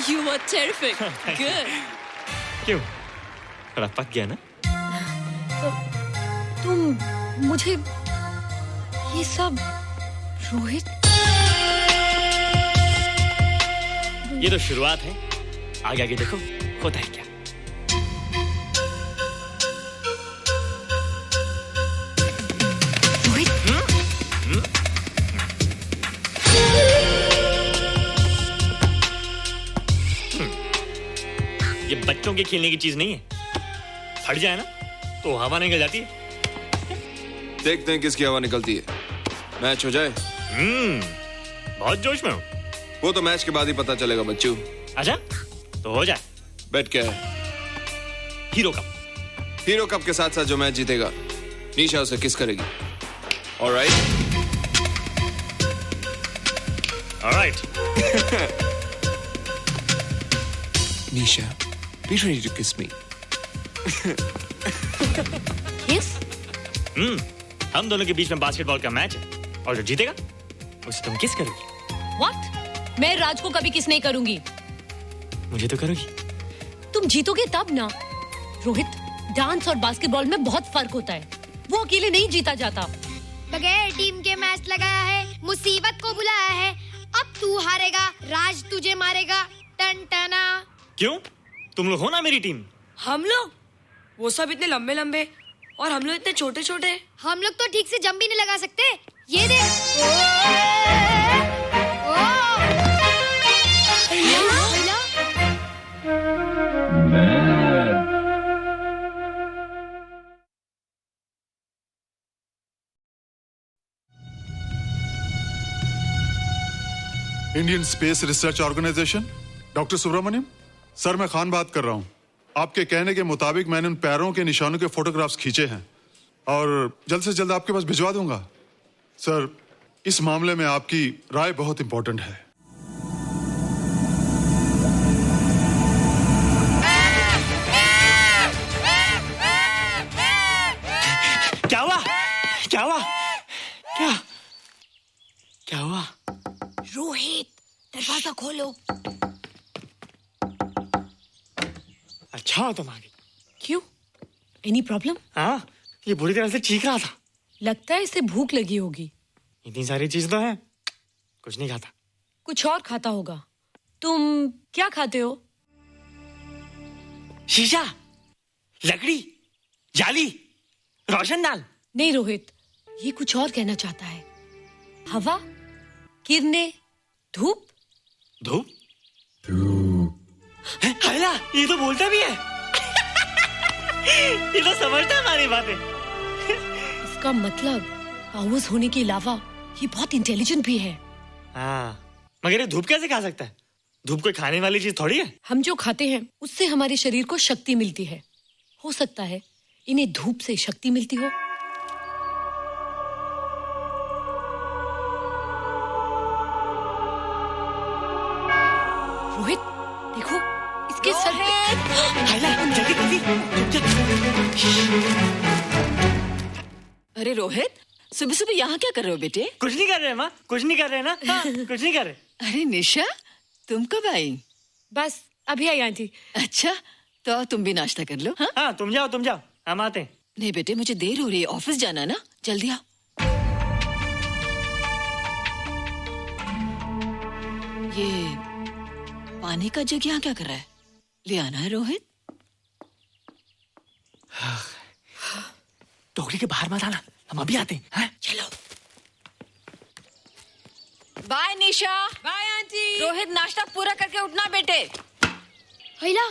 You were terrific. Good. क्यों? थोड़ा पक गया ना? तो तुम मुझे ये सब रोहित? ये तो शुरुआत है, आगे आगे देखो होता है क्या। ये बच्चों के खेलने की चीज नहीं है, फट जाए ना तो हवा निकल जाती है। देखते हैं किसकी हवा निकलती है। मैच हो जाए। बहुत जोश में हूँ। वो तो मैच के बाद ही पता चलेगा बच्चू। आजा तो हो जाए। बेट क्या है? Hero cup. हीरो कप के साथ साथ जो मैच जीतेगा निशा उसे किस करेगी। Alright? Alright. Nisha, be ready to kiss me. Kiss? हम दोनों के बीच में बास्केटबॉल का मैच है और जो जीतेगा उसे तुम किस करोगी। What? मैं राज को कभी किस नहीं करूंगी। मुझे तो करोगी। तुम जीतोगे तब ना। रोहित, डांस और बास्केटबॉल में बहुत फर्क होता है। वो अकेले नहीं जीता जाता। बगैर टीम के मैच लगाया है, मुसीबत को बुलाया है। अब तू हारेगा, राज तुझे मारेगा। टन टना। क्यों? तुम लोग हो ना मेरी टीम। हम लोग? वो सब इतने लंबे लंबे और हम लोग इतने छोटे छोटे। हम लोग तो ठीक से जंप भी नहीं लगा सकते। ये देख। Indian space research organisation, doctor Subramaniam. Sir, मैं खान बात कर रहा हूं। आपके कहने के मुताबिक मैंने उन पैरों के निशानों के फोटोग्राफ्स खींचे हैं और जल्द से जल्द आपके पास भिजवा दूंगा। सर, इस मामले में आपकी राय बहुत इंपॉर्टेंट है। क्या हुआ? क्या हुआ? क्या क्या हुआ? रोहित, दरवाजा खोलो। अच्छा तुम आ गई। क्यों? Any problem? हाँ, ये बुरी तरह से चीख रहा था। लगता है इसे भूख लगी होगी। इतनी सारी चीज तो है, कुछ नहीं खाता। कुछ और खाता होगा। तुम क्या खाते हो? शीशा, लकड़ी, जाली, रोशनदान। नहीं रोहित, ये कुछ और कहना चाहता है। हवा, किरणें, धूप। धूप? हैला, ये तो बोलता भी है। ये तो समझता है हमारी बातें। इसका मतलब पावर्स होने के अलावा ये बहुत इंटेलिजेंट भी है। हाँ, मगर ये धूप कैसे खा सकता है? धूप कोई खाने वाली चीज थोड़ी है। हम जो खाते हैं उससे हमारे शरीर को शक्ति मिलती है। हो सकता है इन्हें धूप से शक्ति मिलती हो। रोहित, देखो इसके सर पे। जल्दी अरे रोहित, सुबह सुबह यहाँ क्या कर रहे हो बेटे? कुछ नहीं कर रहे माँ, कुछ नहीं कर रहे ना। हाँ, कुछ नहीं कर रहे। अरे निशा, तुम कब आई? बस अभी आई आंटी। अच्छा, तो तुम भी नाश्ता कर लो। हाँ, हाँ तुम जाओ, हम आते हैं। नहीं बेटे, मुझे देर हो रही है, ऑफिस जाना ना, जल्दी आओ। ये पानी का जग यहाँ क्या कर रहा है? ले आना है रोहित। टोकरी के बाहर मत आना, हम अभी आते हैं। चलो। Bye Nisha. Bye aunty. Rohit, नाश्ता पूरा करके उठना बेटे। हैला।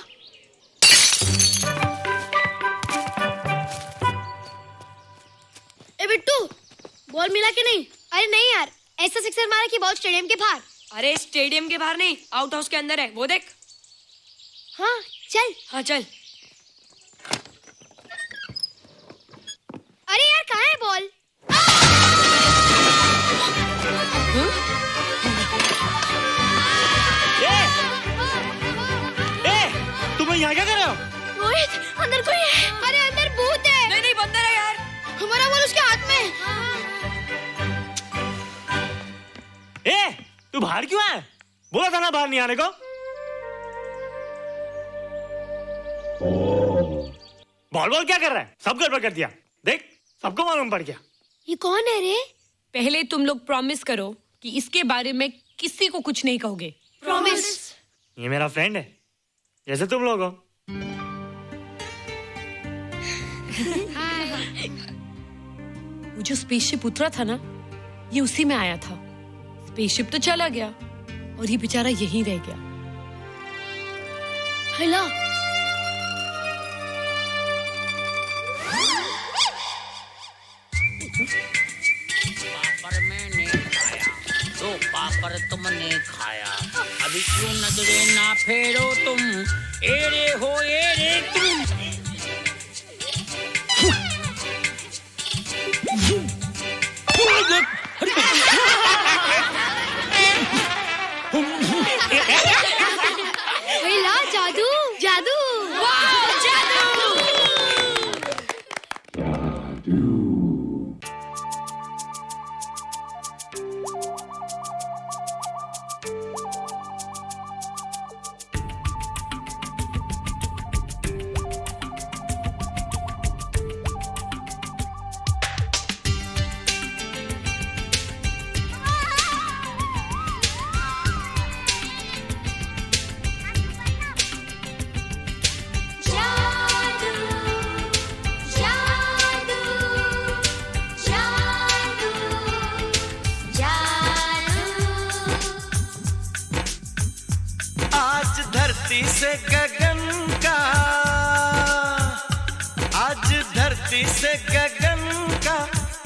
ए बिट्टू, बॉल मिला कि नहीं? अरे नहीं यार, ऐसा सिक्सर मारा कि बॉल स्टेडियम के बाहर। अरे स्टेडियम के बाहर नहीं, आउट हाउस के अंदर है, वो देख। हाँ चल। हाँ चल। अरे यार, कहाँ है बॉल? तुम यहाँ क्या कर रहे हो? रोहित, अंदर कोई है। अरे अंदर भूत है। नहीं बंदर है यार। हमारा बॉल उसके हाथ में। तू बाहर क्यों है? बोला था ना बाहर नहीं आने को। बॉल क्या कर रहा है? सब गड़बड़ कर दिया। देख, सबको मालूम पड़ गया। ये कौन है रे? पहले तुम लोग प्रॉमिस करो कि इसके बारे में किसी को कुछ नहीं कहोगे। प्रॉमिस। ये मेरा फ्रेंड है, जैसे तुम लोग हो। वो जो स्पेसशिप उतरा था ना, ये उसी में आया था। स्पेसशिप तो चला गया और ये बेचारा यहीं रह गया। हेलो। पापड़ मैंने खाया, 2 पापड़ पर तुमने खाया, अभी क्यों नजरें ना फेरो तुम, एरे हो एरे तुम। ला जादू जादू जादू। धरती से गगन का, आज धरती से गगन का,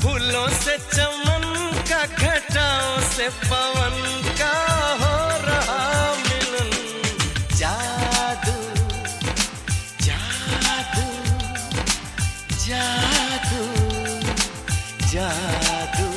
फूलों से चमन का, घटाओं से पवन का हो रहा मिलन। जादू जादू जादू जादू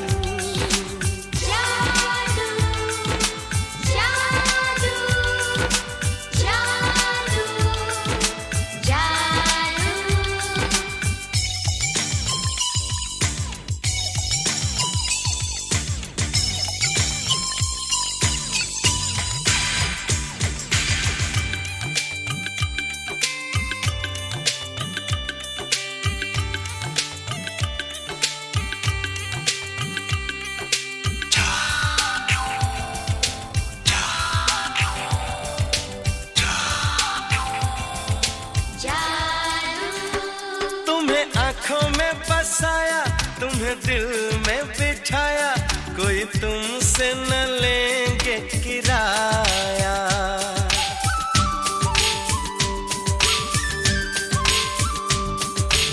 आँखों में बसाया, तुम्हें दिल में बिठाया, कोई तुमसे न लेंगे किराया।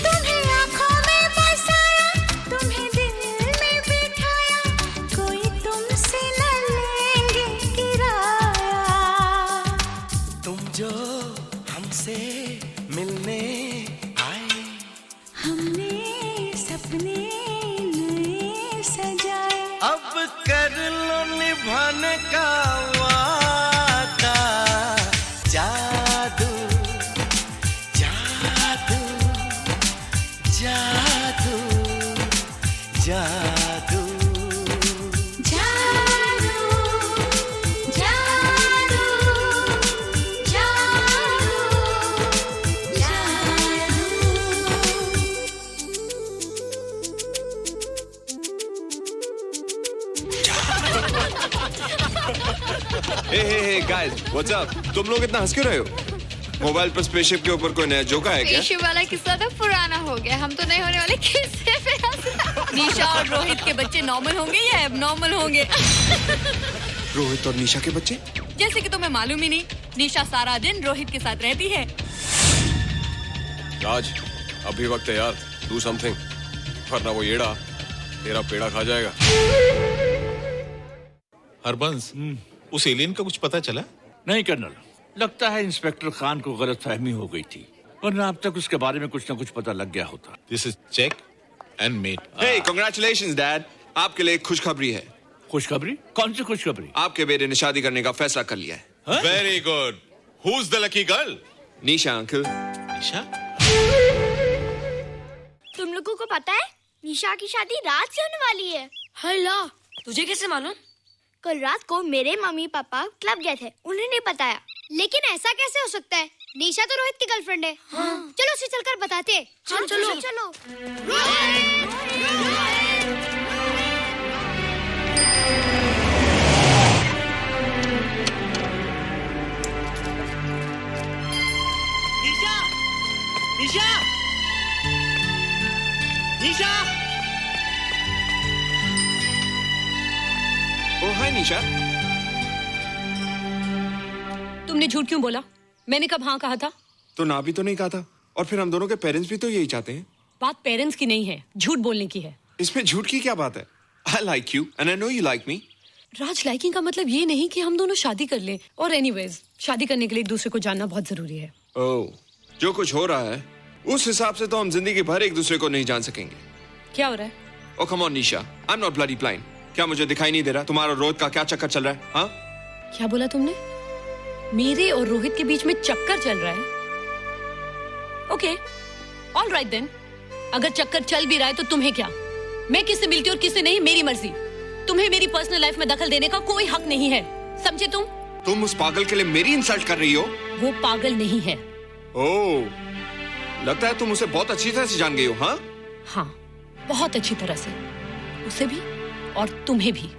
तुम्हें आँखों में बसाया, तुम्हें दिल में बिठाया, कोई तुमसे न लेंगे किराया। तुम जो हमसे मिलने हमने सपने नए सजाए, अब कर लो निभाने का वादा। जादू जादू जादू जादू हे गाइस, व्हाट्स अप? तुम लोग इतना हंस क्यों रहे हो? मोबाइल पर स्पेसशिप के ऊपर कोई नया जोक है क्या? स्पेसशिप वाला किस्सा तो पुराना हो गया, हम तो नहीं होने वाले किस्से पे हंसना। निशा और रोहित के बच्चे नॉर्मल होंगे या एबनॉर्मल होंगे? रोहित और निशा के बच्चे? जैसे कि तुम्हें मालूम ही नहीं, निशा सारा दिन रोहित के साथ रहती है। राज, अभी वक्त है यार, डू समथिंग, वरना वो येड़ा तेरा पेड़ा खा जाएगा। हरबंस, उस एलियन का कुछ पता चला? नहीं कर्नल, लगता है इंस्पेक्टर खान को गलतफहमी हो गई थी, वरना अब तक उसके बारे में कुछ न कुछ पता लग गया होता। This is check and mate. Hey, congratulations dad, आपके लिए एक खुशखबरी है। खुशखबरी? कौन सी खुशखबरी? आपके बेटे ने शादी करने का फैसला कर लिया है। Very good. Who's the lucky girl? Nisha uncle. Nisha? तुम लोगों को पता है निशा की शादी रात से होने वाली है। हल्ला, तुझे कैसे मालूम? कल रात को मेरे मम्मी पापा क्लब गए थे, उन्होंने बताया। लेकिन ऐसा कैसे हो सकता है? निशा तो रोहित की गर्लफ्रेंड है। हाँ। चलो उसे चलकर बताते हैं। चलो चलो चलो। निशा, निशा, निशा। ओ हाय निशा। तुमने झूठ क्यों बोला? मैंने कब हाँ कहा था? तो ना भी तो नहीं कहा था, और फिर हम दोनों के पेरेंट्स भी तो यही चाहते हैं। बात पेरेंट्स की नहीं है, झूठ बोलने की है। इसमें झूठ की क्या बात है? I like you and I know you like me. Raj, liking का मतलब ये नहीं कि हम दोनों शादी कर लें। और एनीवेज, शादी करने के लिए एक दूसरे को जानना बहुत जरूरी है। ओह, जो कुछ हो रहा है उस हिसाब से तो हम जिंदगी भर एक दूसरे को नहीं जान सकेंगे। क्या हो रहा है? Oh come on Nisha, I am not bloody blind. क्या मुझे दिखाई नहीं दे रहा तुम्हारा रोहित का क्या चक्कर चल रहा है? हाँ, क्या बोला तुमने? मेरे और रोहित के बीच में चक्कर चल रहा है? Okay, all right then. अगर चक्कर चल भी रहा है तो तुम्हें क्या? मैं किससे मिलती हूँ और किससे नहीं, मेरी मर्जी। तुम्हें मेरी पर्सनल लाइफ में दखल देने का कोई हक नहीं है, समझे तुम? तुम उस पागल के लिए मेरी इंसल्ट कर रही हो? वो पागल नहीं है। ओह, लगता है तुम उसे बहुत अच्छी तरह से जान गई हो। हाँ हाँ, बहुत अच्छी तरह से, उसे भी और तुम्हें भी।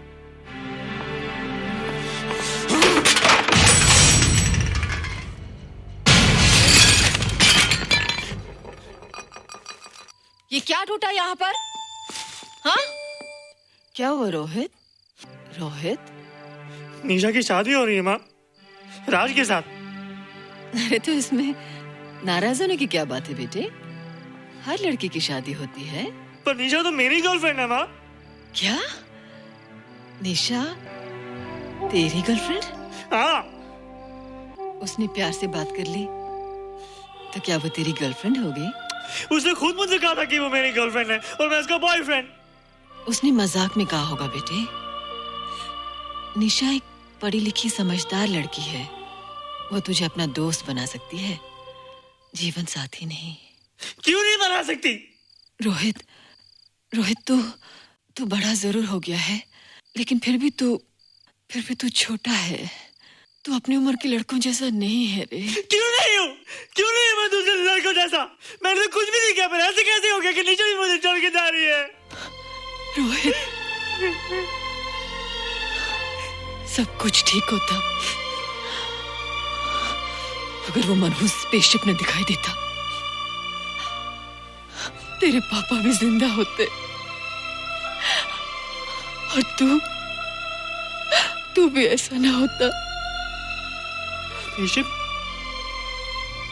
ये क्या टूटा यहाँ पर? हाँ, क्या हुआ रोहित? रोहित, निशा की शादी हो रही है माँ, राज के साथ। अरे तो इसमें नाराज होने की क्या बात है बेटे? हर लड़की की शादी होती है। पर निशा तो मेरी गर्लफ्रेंड है माँ। क्या? निशा तेरी गर्लफ्रेंड? हाँ। उसने प्यार से बात कर ली तो क्या वो तेरी गर्लफ्रेंड हो गई? उसने खुद मुझसे कहा था कि वो मेरी गर्लफ्रेंड है और मैं उसका बॉयफ्रेंड। उसने मजाक में कहा होगा बेटे। निशा एक पढ़ी लिखी समझदार लड़की है, वो तुझे अपना दोस्त बना सकती है, जीवन साथी नहीं। क्यों नहीं बना सकती? रोहित, रोहित तू बड़ा जरूर हो गया है, लेकिन फिर भी तू छोटा है। तू अपनी उम्र के लड़कों जैसा नहीं है रे। क्यों नहीं हूँ? क्यों नहीं मैं दूसरे लड़कों जैसा? मैंने तो कुछ भी नहीं किया, पर ऐसे कैसे हो गया कि निशा भी मुझे छोड़ के जा रही है? रोहित, सब कुछ ठीक होता अगर वो मनहूस स्पेसशिप न दिखाई देता। तेरे पापा भी जिंदा होते और तू भी ऐसा ना होता। स्पेसशिप?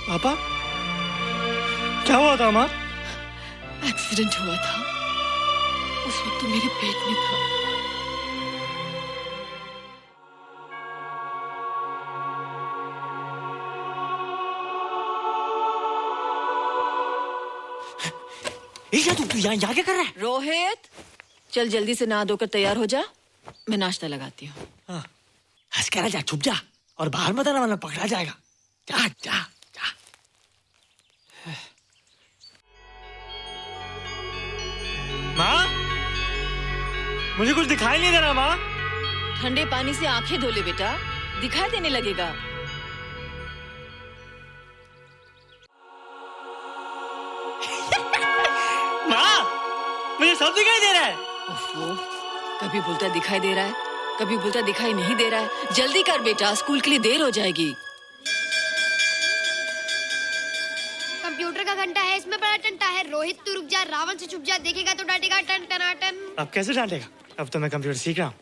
पापा? क्या हुआ था माँ? एक्सीडेंट हुआ था, उस वक्त तू मेरे पेट में था। तू यहाँ क्या कर रहा है? रोहित, चल जल्दी से नहा धोकर तैयार हो जा, मैं नाश्ता लगाती हूँ। हंस कर जा, छुप जा और बाहर मत आना वरना पकड़ा जाएगा। जा जा जा। माँ, मुझे कुछ दिखाई नहीं दे रहा माँ। ठंडे पानी से आंखें धो ले बेटा, दिखाई देने लगेगा। माँ, मुझे सब दिखाई दे रहा है। ओफो, कभी बोलता दिखाई दे रहा है, कभी बोलता दिखाई नहीं दे रहा है। जल्दी कर बेटा, स्कूल के लिए देर हो जाएगी। कंप्यूटर का घंटा है, इसमें बड़ा टंटा है। रोहित तू रुक जा, रावण से छुप जा, देखेगा तो डांटेगा टन टनाटन। अब कैसे डांटेगा? अब तो मैं कंप्यूटर सीख रहा हूँ।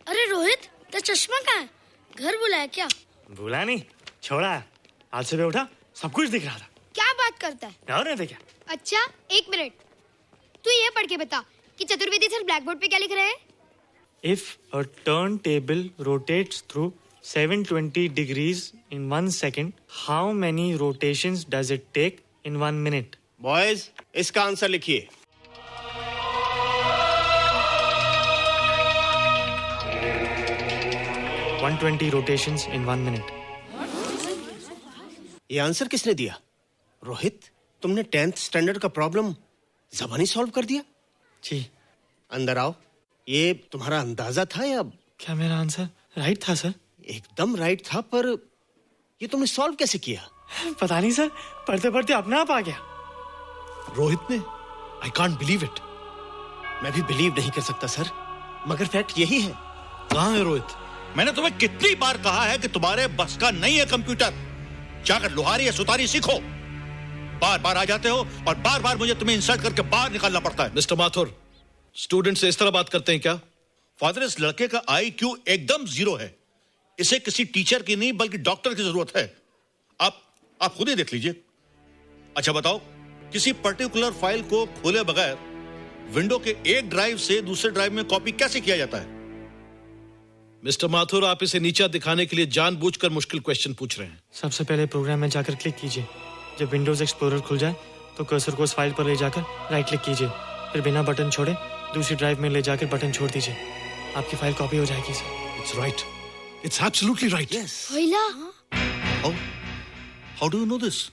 अरे रोहित, तेरा चश्मा कहाँ है? घर बुलाया क्या? भूला नहीं, छोड़ा है। आज सुबह उठा, सब कुछ दिख रहा था। क्या बात करता है? और नहीं तो क्या? अच्छा, एक मिनट, तू ये पढ़ के बता कि चतुर्वेदी सर ब्लैक बोर्ड पे क्या लिख रहे हैं? If a turntable rotates through 720 degrees in 1 second, how many rotations does it take in 1 minute? Boys, इसका आंसर लिखिए। One 120 rotations in 1 minute. ये आंसर किसने दिया? रोहित, तुमने 10th स्टैंडर्ड का प्रॉब्लम ज़बानी सॉल्व कर दिया? जी। अंदर आओ। ये तुम्हारा अंदाजा था या? क्या मेरा आंसर राइट था सर? एकदम राइट था, पर ये तुमने सॉल्व कैसे किया? पता नहीं सर, पढ़ते पढ़ते अपने आप आ गया। रोहित ने, आई कांट बिलीव इट। मैं भी बिलीव नहीं कर सकता सर, मगर फैक्ट यही है। कहाँ है रोहित? मैंने तुम्हें कितनी बार कहा है कि तुम्हारे बस का नहीं है कंप्यूटर। जाकर लोहारी या सुतारी सीखो। बार बार आ जाते हो और बार बार मुझे तुम्हें इंसल्ट करके बाहर निकालना पड़ता है। मिस्टर माथुर, स्टूडेंट से इस तरह बात करते हैं क्या? फादर, इस लड़के का IQ एकदम 0 है। इसे किसी टीचर की नहीं बल्कि डॉक्टर की जरूरत है। आप खुद ही देख लीजिए। अच्छा बताओ, किसी पर्टिकुलर फाइल को खोले बगैर विंडो के एक ड्राइव से दूसरे ड्राइव में कॉपी कैसे किया जाता है? मिस्टर माथुर, आप इसे नीचा दिखाने के लिए जानबूझकर मुश्किल क्वेश्चन पूछ रहे हैं। सबसे पहले प्रोग्राम में जाकर क्लिक कीजिए। जब विंडोज एक्सप्लोरर खुल जाए तो कर्सर को उस फाइल पर ले जाकर राइट क्लिक कीजिए। फिर बिना बटन छोड़े दूसरी ड्राइव में ले जाकर बटन छोड़ दीजिए। आपकी फाइल कॉपी हो जाएगी sir. It's right, it's absolutely right. भैया how do you know this?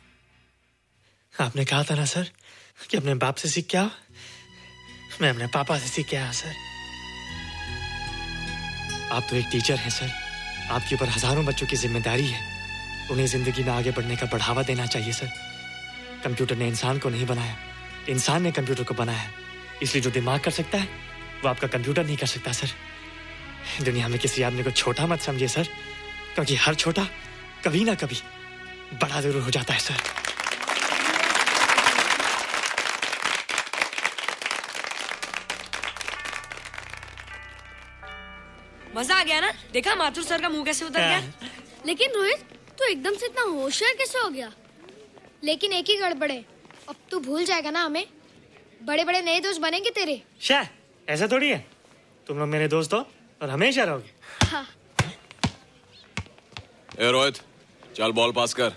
आपने कहा था ना सर कि अपने बाप से सीख के आओ। मैं अपने पापा से सीख के आया सर। आप तो एक टीचर हैं सर। आपके ऊपर हजारों बच्चों की जिम्मेदारी है। उन्हें जिंदगी में आगे बढ़ने का बढ़ावा देना चाहिए सर। कंप्यूटर ने इंसान को नहीं बनाया, इंसान ने कंप्यूटर को बनाया। इसलिए जो दिमाग कर सकता है वो आपका कंप्यूटर नहीं कर सकता सर। दुनिया में किसी आदमी को छोटा मत समझिए सर, क्योंकि हर छोटा कभी ना कभी बड़ा जरूर हो जाता है सर। मजा आ गया ना? देखा माथुर सर का मुंह कैसे उतर गया? लेकिन रोहित, तू एकदम से इतना होशियार कैसे हो गया? लेकिन एक ही गड़बड़ है, अब तू भूल जाएगा ना हमें। बड़े बड़े नए दोस्त बनेंगे तेरे। शाह, ऐसा थोड़ी है। तुम लोग मेरे दोस्त हो और हमेशा रहोगे। हाँ। ए रोहित, चल बॉल पास कर।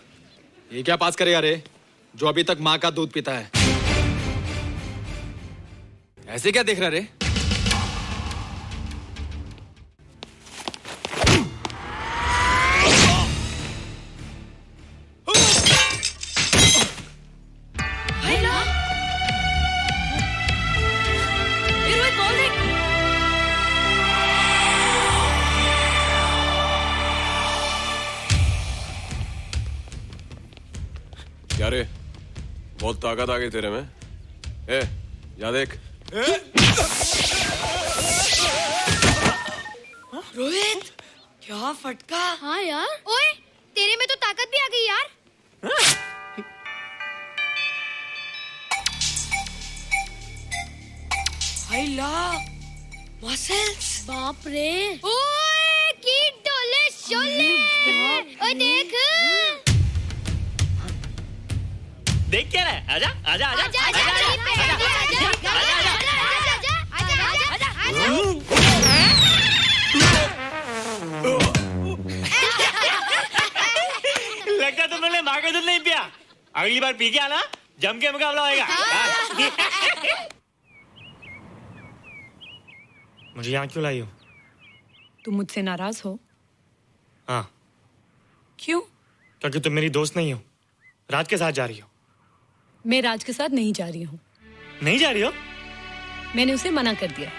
ये क्या पास करेगा रे, जो अभी तक माँ का दूध पीता है? ऐसे क्या देख रहा रे? क्या रे, बहुत ताकत आ गई तेरे में। ए, या देख। रोहित, क्या फटका। हाँ यार। ओए, तेरे में तो ताकत भी आ गई यार। मसल्स। बाप रे। ओए, की डोले शोले। ओए देख। देख क्या रहा है? आजा आजा आजा आजा आजा लगता तुमने माँ का दूध नहीं पिया। अगली बार पी के आना, जम के मुकाबला होएगा। मुझे यहाँ क्यों लाई हो? तुम मुझसे नाराज हो? हाँ। क्यों? क्योंकि तुम मेरी दोस्त नहीं हो, राज के साथ जा रही हो। मैं राज के साथ नहीं जा रही हूँ। नहीं जा रही हो? मैंने उसे मना कर दिया।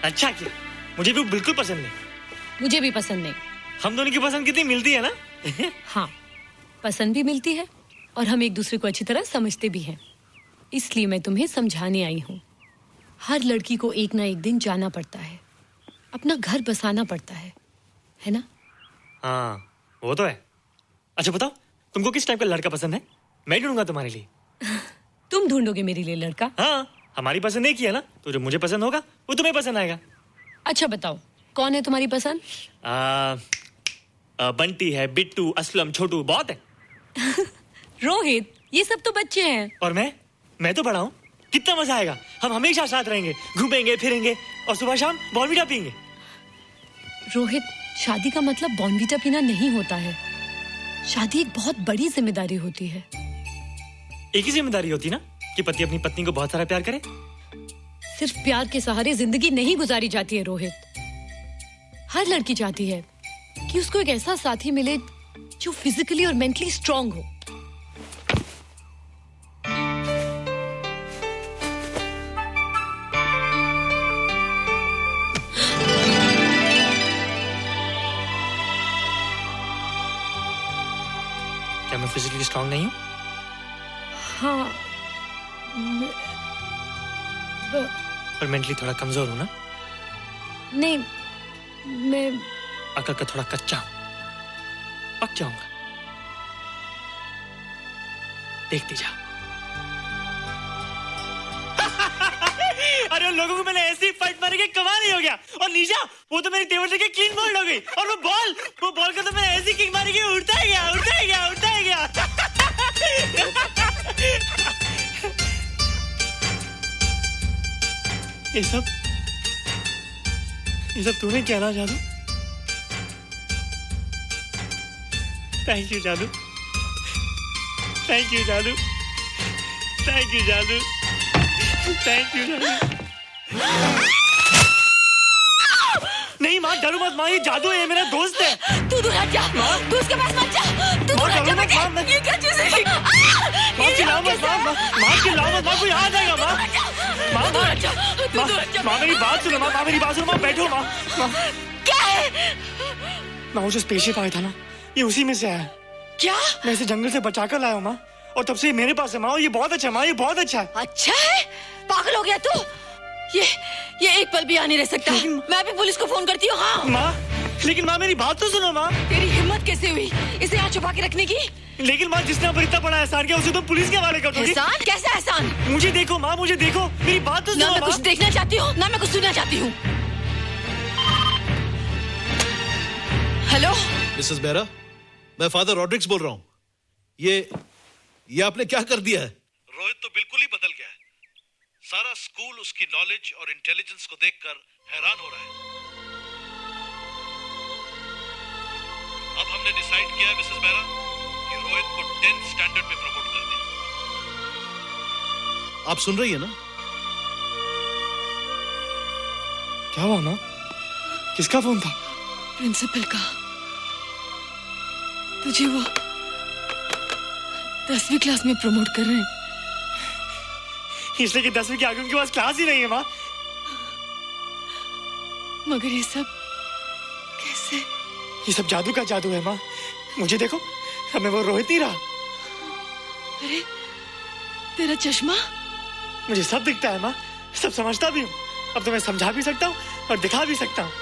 अच्छा किया, मुझे भी बिल्कुल पसंद नहीं। मुझे भी पसंद नहीं। हम दोनों की पसंद कितनी मिलती है ना? हाँ, पसंद भी मिलती है और हम एक दूसरे को अच्छी तरह समझते भी हैं। इसलिए मैं तुम्हें समझाने आई हूँ। हर लड़की को एक ना एक दिन जाना पड़ता है, अपना घर बसाना पड़ता है ना? हाँ, वो तो है। अच्छा बताओ, तुमको किस टाइप का लड़का पसंद है? मैं ढूंढूंगा तुम्हारे लिए। तुम ढूंढोगे मेरे लिए लड़का? हाँ, हमारी पसंद एक ही है ना, तो जो मुझे पसंद होगा वो तुम्हें पसंद आएगा। अच्छा बताओ, कौन है तुम्हारी पसंद? बंटी है, बिट्टू, असलम, छोटू, बहुत है। रोहित, ये सब तो बच्चे हैं। और मैं तो बड़ा हूँ। कितना मजा आएगा। हम हमेशा साथ रहेंगे, घूमेंगे फिरेंगे और सुबह शाम बॉर्नवीटा पीएंगे। रोहित, शादी का मतलब बॉर्नवीटा पीना नहीं होता है। शादी एक बहुत बड़ी जिम्मेदारी होती है। एक ही जिम्मेदारी होती ना कि पति अपनी पत्नी को बहुत सारा प्यार करे। सिर्फ प्यार के सहारे जिंदगी नहीं गुजारी जाती है रोहित। हर लड़की चाहती है कि उसको एक ऐसा साथी मिले जो फिजिकली और मेंटली स्ट्रांग हो। क्या मैं फिजिकली स्ट्रांग नहीं हूँ? हाँ, पर मेंटली थोड़ा कमजोर हूँ ना? नहीं, मैं अकल का थोड़ा कच्चा हूँ। पक जाऊंगा, देखती जा। अरे उन लोगों को मैंने ऐसी फाइट मारी कि कमाल ही हो गया। और निशा, वो तो मेरी टेबल से क्लीन बॉल्ड हो गई। और वो बॉल का तो मैंने ऐसी किक मारी कि उड़ता ही गया, उड़ता ही गया, उड़ता ही गया। ये सब तूने क्या ना जादू? थैंक यू जादू, थैंक यू जादू, थैंक यू जादू, थैंक यू जादू। नहीं माँ, डरो मत माँ, ये जादू है, ये मेरा दोस्त है। तू दूर हट जा, तू उसके पास मत जा, तू दूर हट जा बेटे। ये क्या चीज़ है? माँ चिल्लाओ मत, माँ चिल्लाओ मत, माँ कोई आ जाएगा माँ। माँ मेरी बात सुनो, माँ मेरी बात सुनो, माँ बैठो माँ। क्या है? माँ वो जो स्पेसशिप आया था ना, ये उसी में से आया। क्या? मैं इसे जंगल से बचा कर लाया हूँ माँ, और तब से ये मेरे पास है माँ, और ये बहुत अच्छा है माँ, ये बहुत अच्छा है। अच्छा है? पागल हो गया तू? ये एक पल भी यहाँ नहीं रह सकता। मैं अभी पुलिस को फोन करती हूँ। हाँ माँ, लेकिन माँ मेरी बात तो सुनो माँ। तेरी हिम्मत कैसे हुई इसे यहाँ छुपा के रखने की? लेकिन माँ, जिसने पर इतना बड़ा एहसान किया उसे तो पुलिस के हवाले कर दोगी। एहसान? कैसा एहसान? मुझे देखो माँ, मुझे देखो, मेरी बात तो सुनो। ना मैं कुछ देखना चाहती हूँ, ना मैं कुछ सुनना चाहती हूँ। हेलो मिसेस बेरा, मैं फादर रॉड्रिक्स बोल रहा हूँ। ये आपने क्या कर दिया है? रोहित तो बिल्कुल ही बदल गया है। सारा स्कूल उसकी नॉलेज और इंटेलिजेंस को देखकर हैरान हो रहा है। अब हमने डिसाइड किया है मिसेस बेरा कि रोहित को 10th स्टैंडर्ड में प्रमोट कर दें। आप सुन रही है ना? क्या हुआ माँ? किसका फोन था? प्रिंसिपल का। तुझे वो 10वीं क्लास में प्रमोट कर रहे हैं। इसलिए कि 10वीं के आगे उनके पास क्लास ही नहीं है माँ। मगर ये सब कैसे? ये सब जादू का जादू है माँ। मुझे देखो, हमें वो रोहित नहीं रहा। अरे तेरा चश्मा? मुझे सब दिखता है माँ, सब समझता भी हूँ। अब तो मैं समझा भी सकता हूँ और दिखा भी सकता हूँ।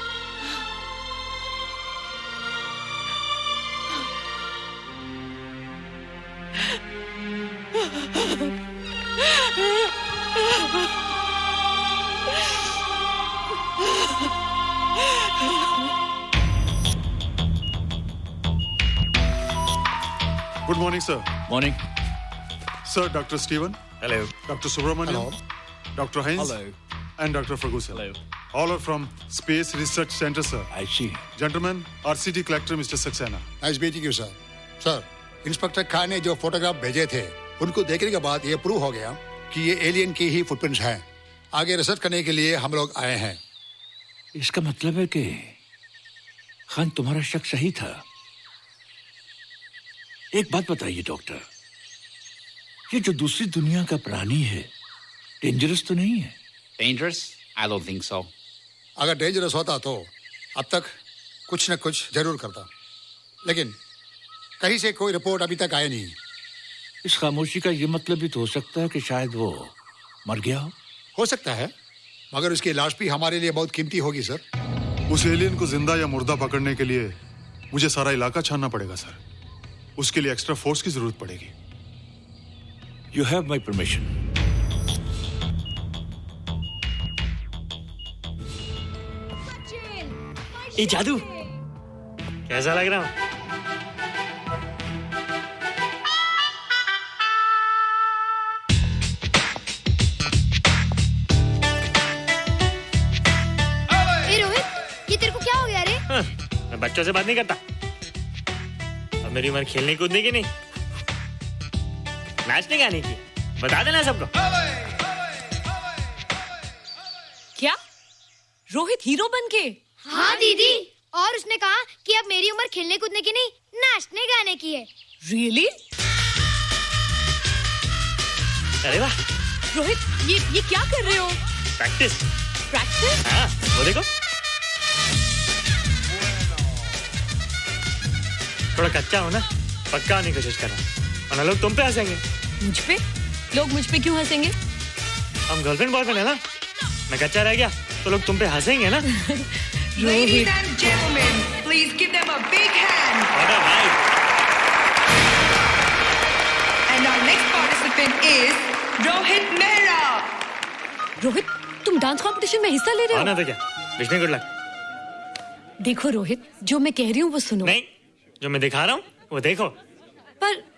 Good morning, sir. Morning. Sir, Dr. Stephen. Hello. Dr. Subramaniam. Dr. Heinz. Hello. And Dr. Ferguson. Hello. All are from Space Research Center, sir. I see. Gentlemen, RCT collector Mr. Saxena. Nice meeting you sir. Sir, inspector Khan ने जो photograph भेजे थे, उनको देखने के बाद ये prove हो गया कि ये एलियन की ही फुटप्रिंट्स हैं। आगे रिसर्च करने के लिए हम लोग आए हैं। इसका मतलब है कि खान, तुम्हारा शक सही था। एक बात बताइए डॉक्टर, ये जो दूसरी दुनिया का प्राणी है, डेंजरस तो नहीं है? Dangerous? I don't think so. अगर डेंजरस होता तो अब तक कुछ न कुछ जरूर करता, लेकिन कहीं से कोई रिपोर्ट अभी तक आई नहीं। इस खामोशी का ये मतलब भी तो हो सकता है कि शायद वो मर गया हो सकता है, मगर उसकी लाश भी हमारे लिए बहुत कीमती होगी सर। उस एलियन को जिंदा या मुर्दा पकड़ने के लिए मुझे सारा इलाका छानना पड़ेगा सर। उसके लिए एक्स्ट्रा फोर्स की जरूरत पड़ेगी। You have my permission. ये जादू कैसा लग रहा हूँ? रोहित, ये तेरे को क्या हो गया रे? मैं बच्चों से बात नहीं करता। अब मेरी उम्र खेलने कूदने की नहीं, नाचने गाने की। बता देना सबको। क्या रोहित हीरो बन के? हाँ दीदी, और उसने कहा कि अब मेरी उम्र खेलने कूदने की नहीं, नाचने गाने की है। Really? अरे वाह रोहित, ये क्या कर रहे हो? प्रैक्टिस। प्रैक्टिस? हाँ, वो देखो थोड़ा कच्चा हो ना, पक्का होने की कोशिश कर रहा हूँ, वरना लोग तुम पे हंसेंगे। मुझ पे? लोग मुझ पे क्यों हंसेंगे? हम गर्लफ्रेंड बॉयफ्रेंड है ना, मैं कच्चा रह गया तो लोग तुम पे हंसेंगे ना। Ladies and gentlemen, please give them a big hand. And our next participant is Rohit Mehra. Rohit, तुम डांस कंपटीशन में हिस्सा ले रहे हो? ना तो क्या, विश मी गुड लक। देखो रोहित, जो मैं कह रही हूँ वो सुनो। नहीं, जो मैं दिखा रहा हूँ वो देखो। पर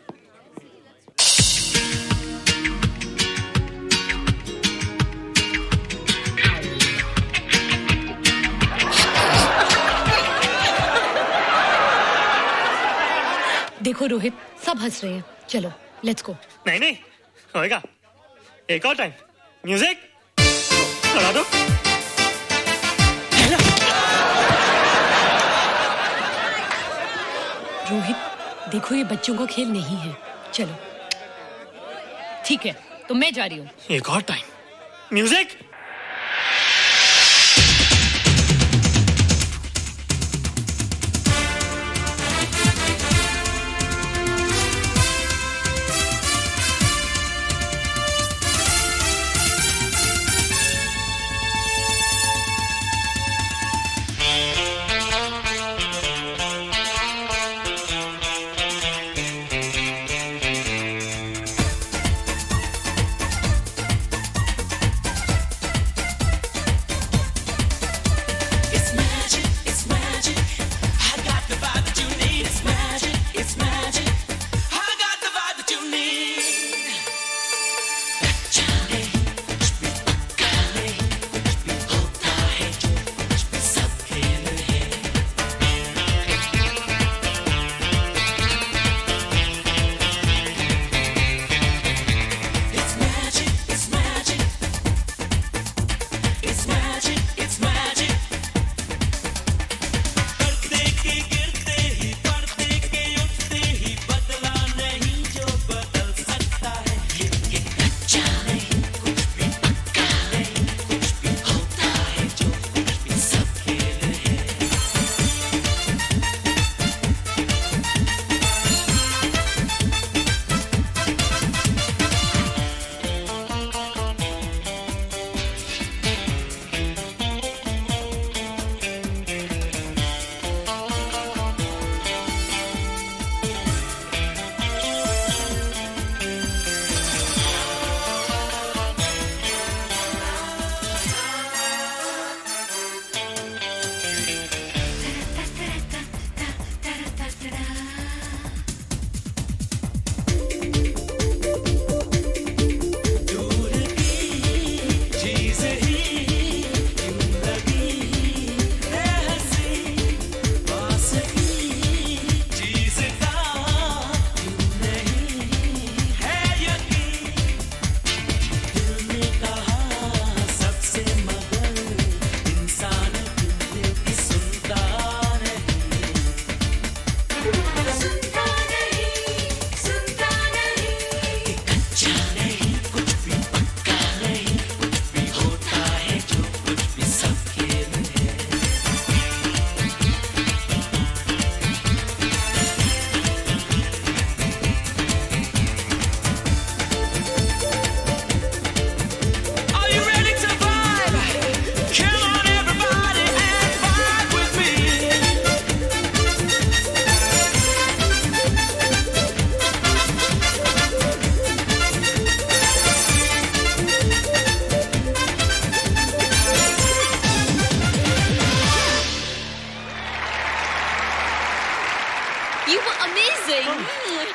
देखो रोहित, सब हंस रहे हैं, चलो लेट्स गो। नहीं नहीं होएगा, एक और टाइम। म्यूजिक चला दो। रोहित देखो, ये बच्चों का खेल नहीं है, चलो। ठीक है, तो मैं जा रही हूँ। एक और time. Music.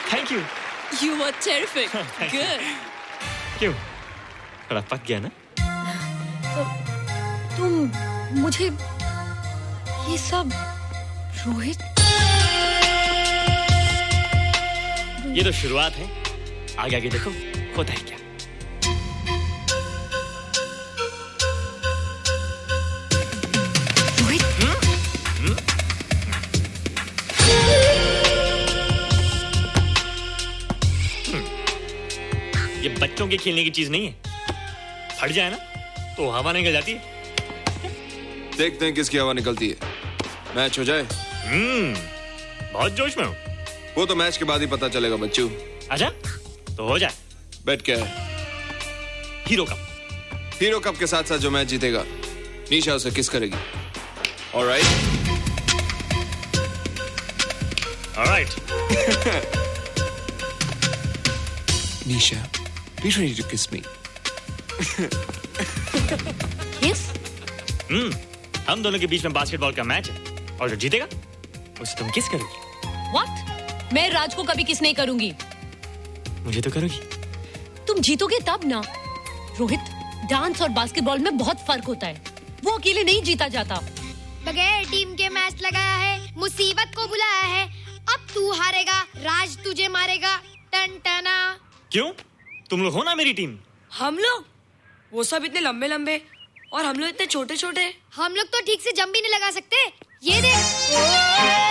Thank you. You were terrific. Good. क्यों? थोड़ा पक गया ना? तो तुम मुझे ये सब रोहित? ये तो शुरुआत है, आगे आगे देखो होता है क्या। ये बच्चों के खेलने की चीज नहीं है, फट जाए ना तो हवा निकल जाती है। देखते हैं किसकी हवा निकलती है। मैच हो जाए। बहुत जोश में हूँ। वो तो मैच के बाद ही पता चलेगा बच्चू। अच्छा तो हो जाए। बेट क्या है? Hero cup. हीरो कप के साथ साथ जो मैच जीतेगा निशा उसे किस करेगी। Alright. Alright. Nisha, be ready to kiss me. Kiss? हम दोनों के बीच में बास्केटबॉल का मैच है और जो जीतेगा उसे तुम किस करोगी। What? मैं राज को कभी किस नहीं करूंगी। मुझे तो करोगी। तुम जीतोगे तब ना। रोहित, डांस और बास्केटबॉल में बहुत फर्क होता है, वो अकेले नहीं जीता जाता। बगैर टीम के मैच लगाया है, मुसीबत को बुलाया है, अब तू हारेगा, राज तुझे मारेगा। टन टना। क्यों? तुम लोग हो ना मेरी टीम। हम लोग? वो सब इतने लंबे लंबे और हम लोग इतने छोटे छोटे। हम लोग तो ठीक से जंप भी नहीं लगा सकते। ये देख।